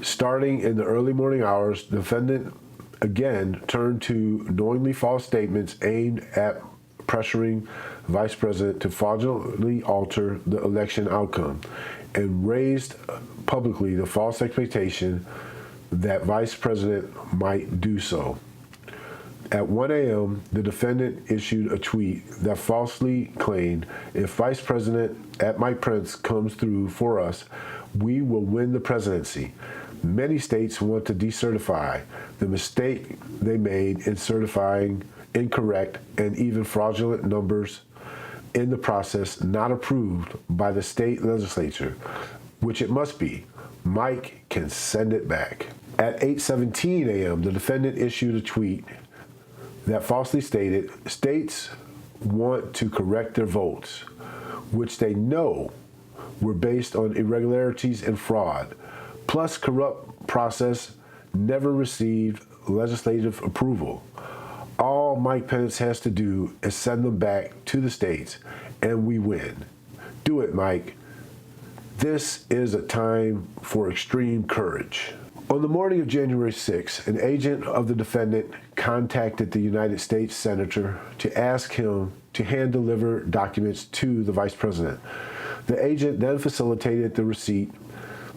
starting in the early morning hours, the defendant again turned to knowingly false statements aimed at pressuring the Vice President to fraudulently alter the election outcome and raised publicly the false expectation that Vice President might do so. At 1 a.m., the defendant issued a tweet that falsely claimed, if Vice President at Mike Pence comes through for us, we will win the presidency. Many states want to decertify. The mistake they made in certifying incorrect and even fraudulent numbers in the process not approved by the state legislature, which it must be. Mike can send it back. At 8:17 a.m., the defendant issued a tweet that falsely stated, states want to correct their votes, which they know were based on irregularities and fraud, plus corrupt process never received legislative approval. All Mike Pence has to do is send them back to the states, and we win. Do it, Mike. This is a time for extreme courage. On the morning of January 6th, an agent of the defendant contacted the United States Senator to ask him to hand-deliver documents to the Vice President. The agent then facilitated the receipt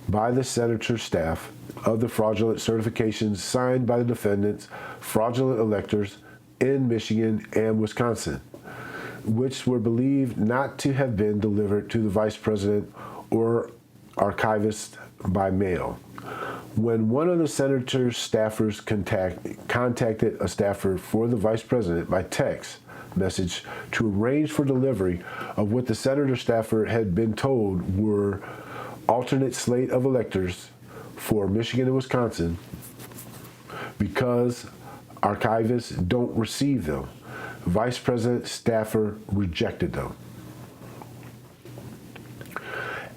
by the Senator's staff of the fraudulent certifications signed by the defendant's fraudulent electors in Michigan and Wisconsin, which were believed not to have been delivered to the Vice President or archivist by mail. When one of the senator's staffers contacted a staffer for the Vice President by text message to arrange for delivery of what the senator staffer had been told were alternate slate of electors for Michigan and Wisconsin because archivists don't receive them. Vice President Stafford rejected them.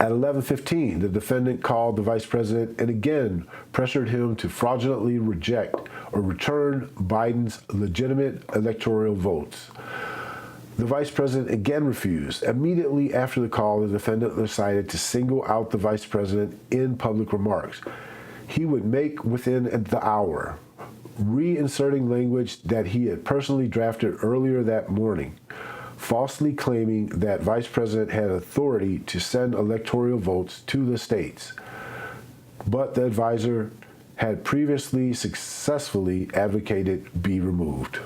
At 11:15, the defendant called the vice president and again pressured him to fraudulently reject or return Biden's legitimate electoral votes. The vice president again refused. Immediately after the call, the defendant decided to single out the vice president in public remarks he would make within the hour, reinserting language that he had personally drafted earlier that morning, falsely claiming that vice president had authority to send electoral votes to the states. But the advisor had previously successfully advocated be removed.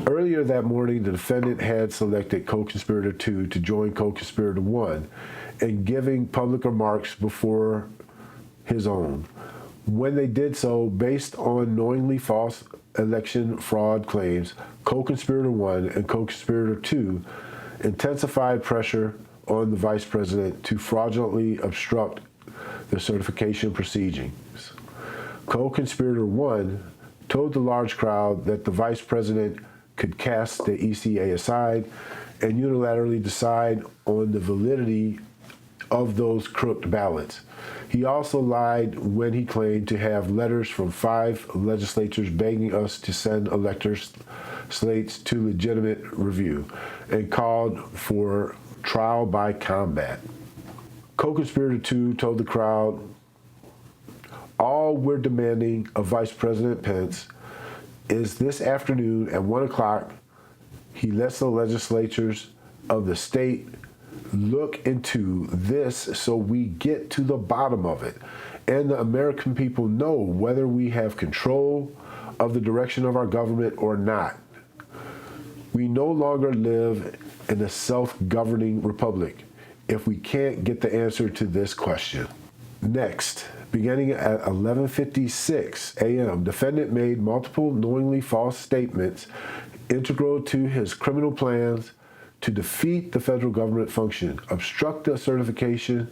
Earlier that morning, the defendant had selected co-conspirator 2 to join co-conspirator 1 in giving public remarks before his own. When they did so, based on knowingly false election fraud claims, co-conspirator 1 and co-conspirator 2 intensified pressure on the vice president to fraudulently obstruct the certification proceedings. Co-conspirator 1 told the large crowd that the vice president could cast the ECA aside and unilaterally decide on the validity of those crooked ballots. He also lied when he claimed to have letters from 5 legislatures begging us to send electors' slates to legitimate review and called for trial by combat. Co-conspirator 2 told the crowd, "All we're demanding of Vice President Pence is this afternoon at 1 o'clock, he lets the legislatures of the state look into this so we get to the bottom of it, and the American people know whether we have control of the direction of our government or not. We no longer live in a self-governing republic if we can't get the answer to this question." Next, beginning at 11:56 a.m., defendant made multiple knowingly false statements integral to his criminal plans to defeat the federal government function, obstruct the certification,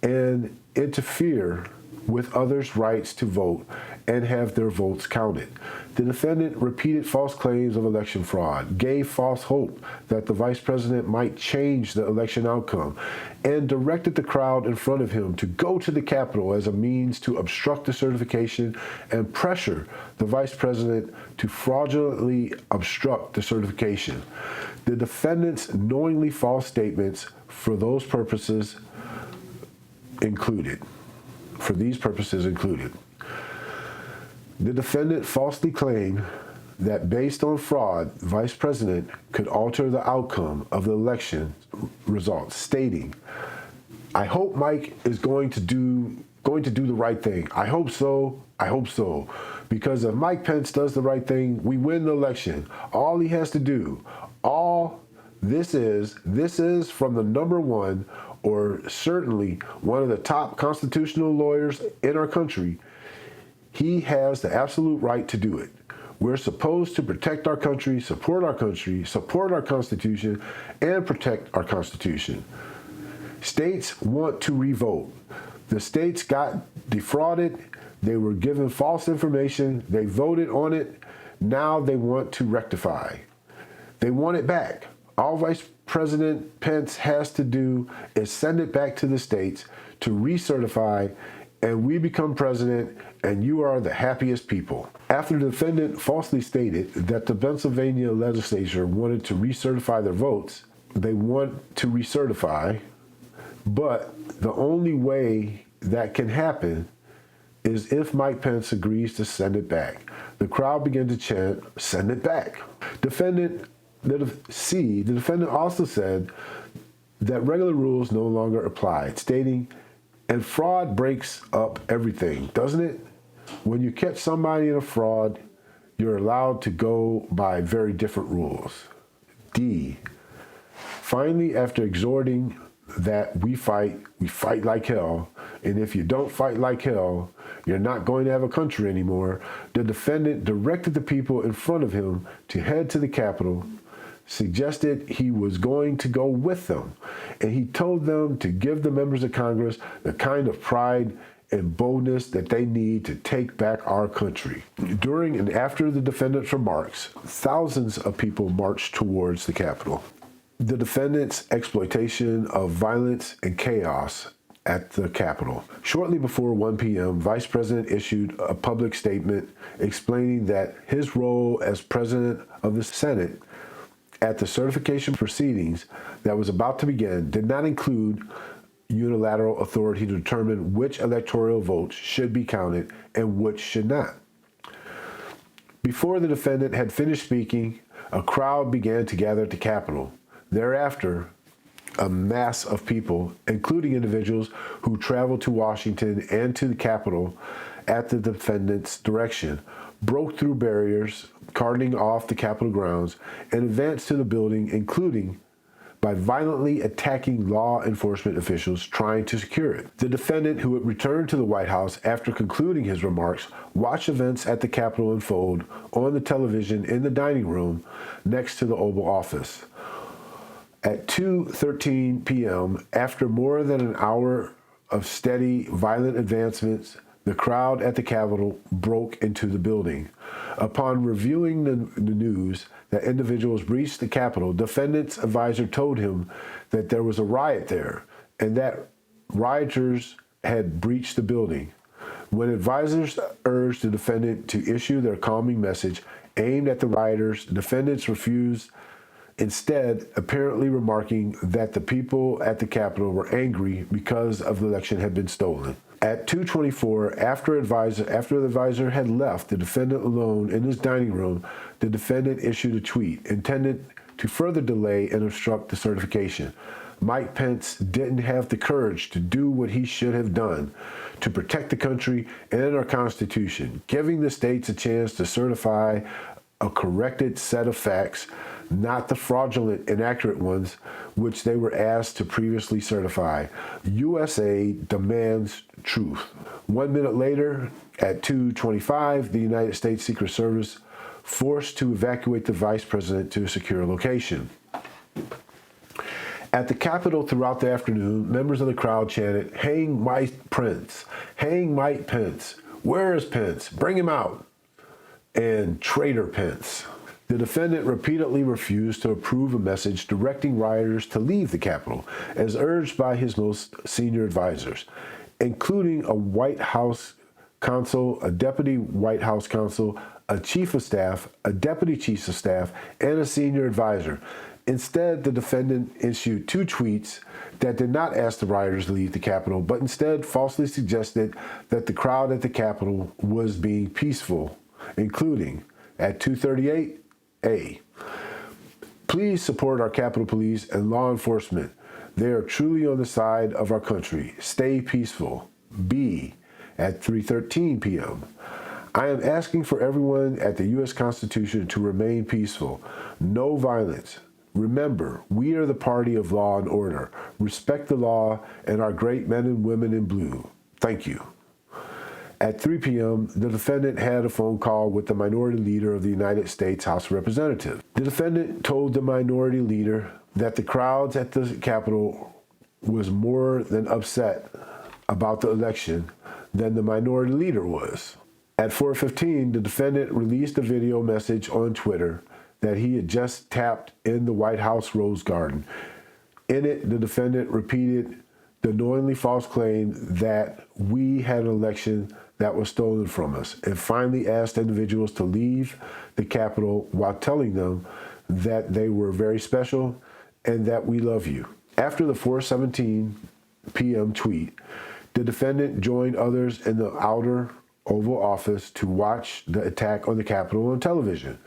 and interfere with others' rights to vote and have their votes counted. The defendant repeated false claims of election fraud, gave false hope that the vice president might change the election outcome, and directed the crowd in front of him to go to the Capitol as a means to obstruct the certification and pressure the vice president to fraudulently obstruct the certification. The defendant's knowingly false statements for these purposes included. The defendant falsely claimed that based on fraud, vice president could alter the outcome of the election results, stating, "I hope Mike is going to do the right thing. I hope so. Because if Mike Pence does the right thing, we win the election. All he has to do, this is from the number one, or certainly one of the top constitutional lawyers in our country. He has the absolute right to do it. We're supposed to protect our country, support our Constitution, and protect our Constitution. States want to revote. The states got defrauded. They were given false information. They voted on it. Now they want to rectify. They want it back. All Vice President Pence has to do is send it back to the states to recertify, and we become president, and you are the happiest people." After the defendant falsely stated that the Pennsylvania legislature wanted to recertify their votes, they want to recertify, but the only way that can happen is if Mike Pence agrees to send it back. The crowd began to chant, "Send it back." The defendant also said that regular rules no longer applied, stating, "And fraud breaks up everything, doesn't it? When you catch somebody in a fraud, you're allowed to go by very different rules." D. Finally, after exhorting that we fight like hell, and if you don't fight like hell, you're not going to have a country anymore, the defendant directed the people in front of him to head to the Capitol, suggested he was going to go with them, and he told them to give the members of Congress the kind of pride and boldness that they need to take back our country. During and after the defendant's remarks, thousands of people marched towards the Capitol. The defendant's exploitation of violence and chaos at the Capitol. Shortly before 1 p.m., Vice President issued a public statement explaining that his role as President of the Senate at the certification proceedings that was about to begin did not include unilateral authority to determine which electoral votes should be counted and which should not. Before the defendant had finished speaking, a crowd began to gather at the Capitol. Thereafter, a mass of people, including individuals who traveled to Washington and to the Capitol at the defendant's direction, broke through barriers, carting off the Capitol grounds, and advanced to the building, including by violently attacking law enforcement officials trying to secure it. The defendant, who had returned to the White House after concluding his remarks, watched events at the Capitol unfold on the television in the dining room next to the Oval Office. At 2:13 p.m., after more than an hour of steady, violent advancements, the crowd at the Capitol broke into the building. Upon reviewing the news that individuals breached the Capitol, defendant's advisor told him that there was a riot there and that rioters had breached the building. When advisors urged the defendant to issue their calming message aimed at the rioters, defendants refused, instead apparently remarking that the people at the Capitol were angry because of the election had been stolen. At 2:24, after the advisor had left the defendant alone in his dining room, the defendant issued a tweet intended to further delay and obstruct the certification. Mike Pence didn't have the courage to do what he should have done to protect the country and our Constitution, giving the states a chance to certify a corrected set of facts, not the fraudulent, inaccurate ones which they were asked to previously certify. USA demands truth. 1 minute later, at 2:25, the United States Secret Service forced to evacuate the vice president to a secure location. At the Capitol throughout the afternoon, members of the crowd chanted, "Hang Mike Pence! Hang Mike Pence! Where is Pence? Bring him out!" and "Traitor Pence." The defendant repeatedly refused to approve a message directing rioters to leave the Capitol, as urged by his most senior advisors, including a White House counsel, a deputy White House counsel, a chief of staff, a deputy chief of staff, and a senior advisor. Instead, the defendant issued 2 tweets that did not ask the rioters to leave the Capitol, but instead falsely suggested that the crowd at the Capitol was being peaceful, including at 2:38, A. Please support our Capitol Police and law enforcement. They are truly on the side of our country. Stay peaceful. B. At 3:13 p.m. I am asking for everyone at the U.S. Constitution to remain peaceful. No violence. Remember, we are the party of law and order. Respect the law and our great men and women in blue. Thank you. At 3 p.m., the defendant had a phone call with the minority leader of the United States House of Representatives. The defendant told the minority leader that the crowds at the Capitol was more than upset about the election than the minority leader was. At 4:15, the defendant released a video message on Twitter that he had just tapped in the White House Rose Garden. In it, the defendant repeated the knowingly false claim that we had an election that was stolen from us, and finally asked individuals to leave the Capitol while telling them that they were very special and that we love you. After the 4:17 p.m. tweet, the defendant joined others in the outer Oval Office to watch the attack on the Capitol on television.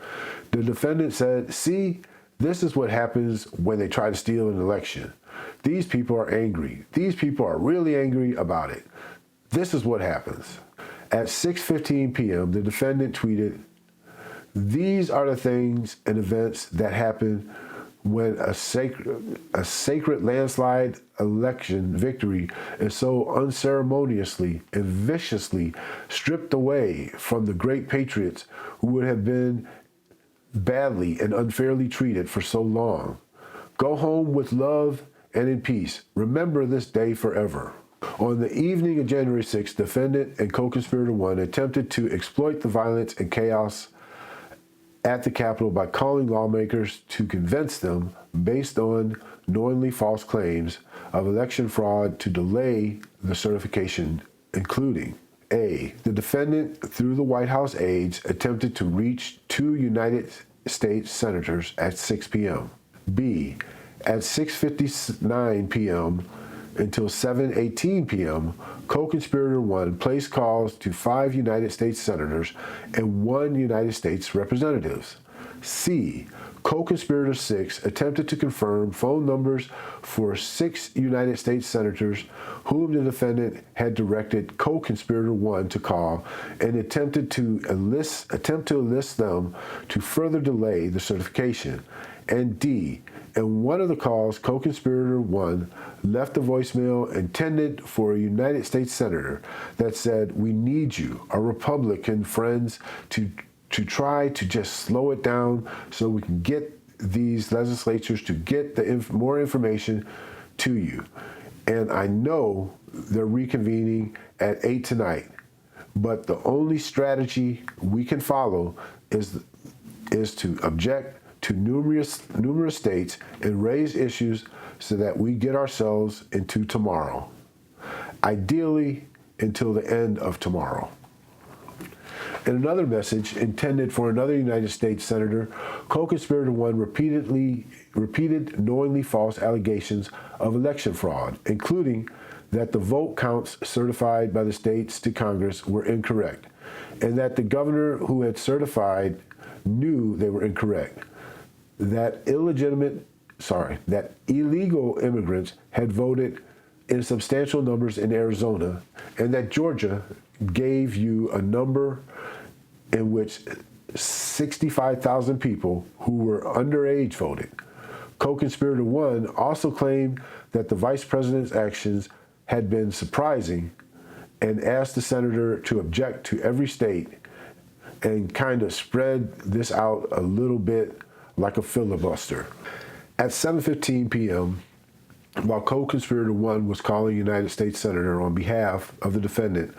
The defendant said, "See, this is what happens when they try to steal an election. These people are angry. These people are really angry about it. This is what happens." At 6:15 p.m., the defendant tweeted, "These are the things and events that happen when a sacred landslide election victory is so unceremoniously and viciously stripped away from the great patriots who would have been badly and unfairly treated for so long. Go home with love and in peace. Remember this day forever. On the evening of January 6th, defendant and co-conspirator 1 attempted to exploit the violence and chaos at the Capitol by calling lawmakers to convince them, based on knowingly false claims of election fraud, to delay the certification, including A. The defendant, through the White House aides, attempted to reach 2 United States senators at 6 p.m. B. At 6:59 p.m. until 7:18 p.m., co-conspirator 1 placed calls to 5 United States senators and 1 United States representative. C. Co-conspirator 6 attempted to confirm phone numbers for 6 United States senators whom the defendant had directed co-conspirator 1 to call, and attempted to enlist them to further delay the certification. And D. In one of the calls, co-conspirator 1 left a voicemail intended for a United States senator that said, "We need you, our Republican friends, to try to just slow it down so we can get these legislatures to get more information to you. And I know they're reconvening at 8 tonight, but the only strategy we can follow is to object to numerous states and raise issues so that we get ourselves into tomorrow, ideally until the end of tomorrow." In another message intended for another United States senator, co-conspirator 1 repeated knowingly false allegations of election fraud, including that the vote counts certified by the states to Congress were incorrect, and that the governor who had certified knew they were incorrect, that illegal immigrants had voted in substantial numbers in Arizona, and that Georgia gave you a number in which 65,000 people who were underage voted. Co-conspirator 1 also claimed that the vice president's actions had been surprising and asked the senator to object to every state and kind of spread this out a little bit like a filibuster. At 7:15 p.m., while co-conspirator 1 was calling a United States senator on behalf of the defendant,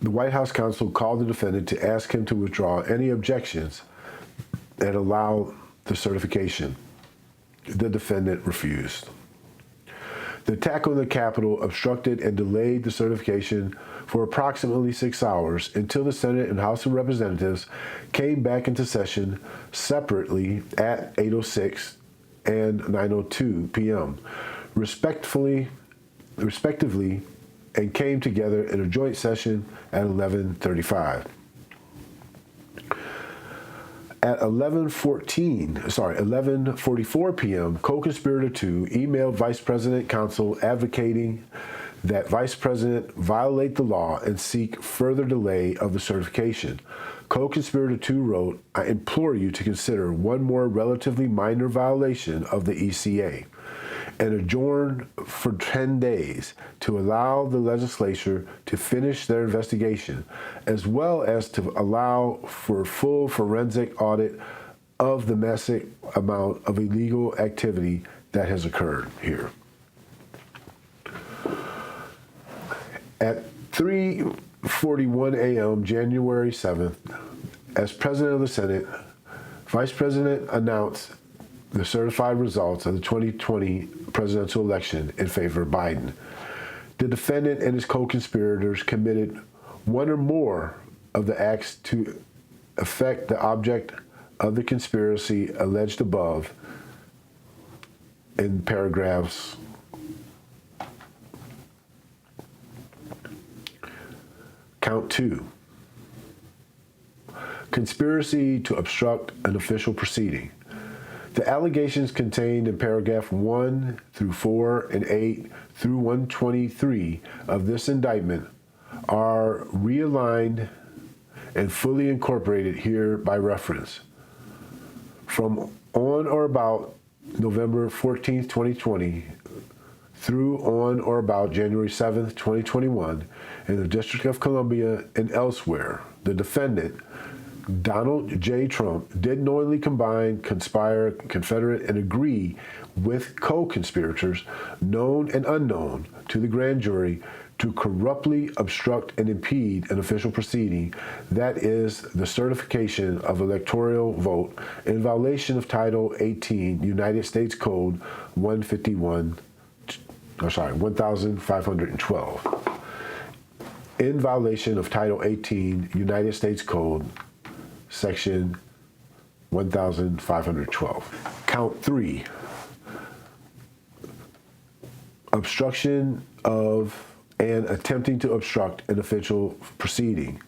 the White House counsel called the defendant to ask him to withdraw any objections and allow the certification. The defendant refused. The attack on the Capitol obstructed and delayed the certification for approximately 6 hours until the Senate and House of Representatives came back into session separately at 8:06 and 9:02 p.m. respectively, and came together in a joint session at 11:35. At 11:44 p.m., co-conspirator 2 emailed Vice President counsel advocating that Vice President violate the law and seek further delay of the certification. Co-conspirator 2 wrote, "I implore you to consider one more relatively minor violation of the ECA and adjourn for 10 days to allow the legislature to finish their investigation, as well as to allow for full forensic audit of the massive amount of illegal activity that has occurred here." At 3:41 a.m., January 7th, as President of the Senate, Vice President announced the certified results of the 2020 presidential election in favor of Biden. The defendant and his co-conspirators committed one or more of the acts to affect the object of the conspiracy alleged above in paragraphs Count 2. Conspiracy to obstruct an official proceeding. The allegations contained in paragraph 1 through 4 and 8 through 123 of this indictment are realigned and fully incorporated here by reference. From on or about November 14th, 2020 through on or about January 7th, 2021 in the District of Columbia and elsewhere, the defendant Donald J. Trump did knowingly combine, conspire, confederate, and agree with co-conspirators, known and unknown, to the grand jury to corruptly obstruct and impede an official proceeding, that is, the certification of electoral vote, in violation of Title 18, United States Code 1512. In violation of Title 18, United States Code, Section 1512. Count 3. Obstruction of and attempting to obstruct an official proceeding.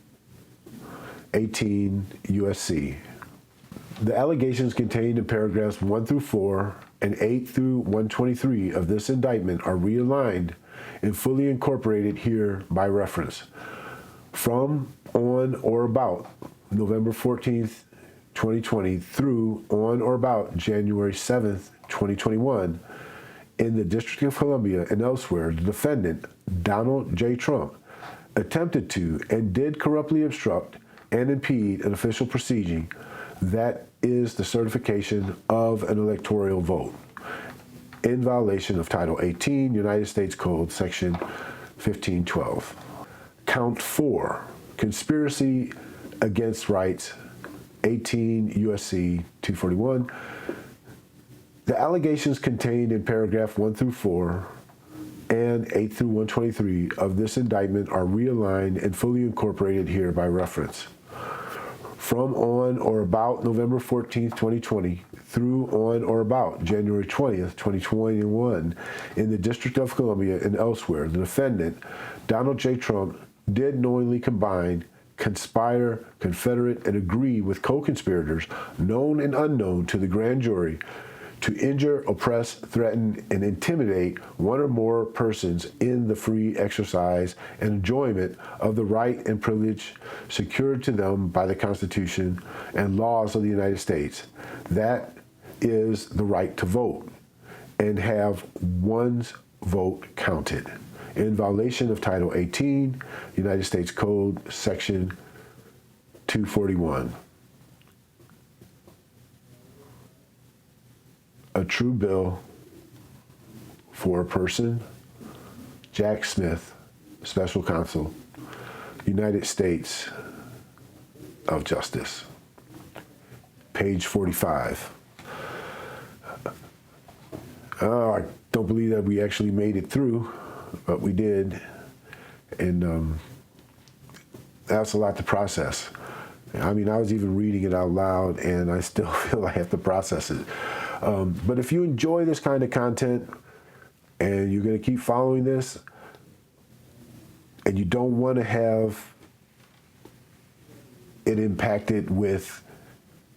18 U.S.C. The allegations contained in paragraphs 1 through 4 and 8 through 123 of this indictment are realigned and fully incorporated here by reference. From, on, or about November 14th, 2020 through on or about January 7th, 2021, in the District of Columbia and elsewhere, the defendant, Donald J. Trump, attempted to and did corruptly obstruct and impede an official proceeding, that is, the certification of an electoral vote, in violation of Title 18, United States Code, Section 1512. Count 4, conspiracy against rights, 18 U.S.C. 241. The allegations contained in paragraph 1 through 4 and 8 through 123 of this indictment are realigned and fully incorporated here by reference. From, on, or about November 14th, 2020 through on or about January 20th, 2021, in the District of Columbia and elsewhere, the defendant, Donald J. Trump, did knowingly combine, conspire, confederate, and agree with co-conspirators, known and unknown to the grand jury, to injure, oppress, threaten, and intimidate one or more persons in the free exercise and enjoyment of the right and privilege secured to them by the Constitution and laws of the United States, that is, the right to vote, and have one's vote counted, in violation of Title 18, United States Code, Section 241. A true bill for a person, Jack Smith, Special Counsel, United States of Justice. Page 45. I don't believe that we actually made it through, but we did. And that's a lot to process. I mean, I was even reading it out loud, and I still feel I have to process it. But if you enjoy this kind of content and you're going to keep following this and you don't want to have it impacted with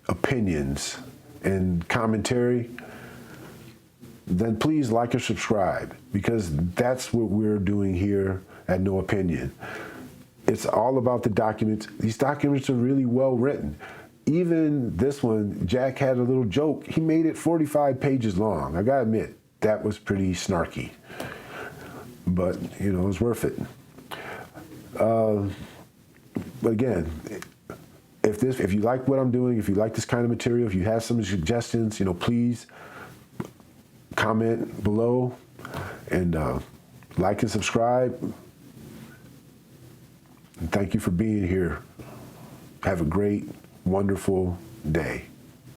opinions and commentary, then please like or subscribe, because that's what we're doing here at No Opinion. It's all about the documents. These documents are really well written. Even this one, Jack had a little joke. He made it 45 pages long. I gotta admit, that was pretty snarky. But, you know, it was worth it. But again, if you like what I'm doing, if you like this kind of material, if you have some suggestions, you know, please comment below and like and subscribe. And thank you for being here. Have a great, wonderful day.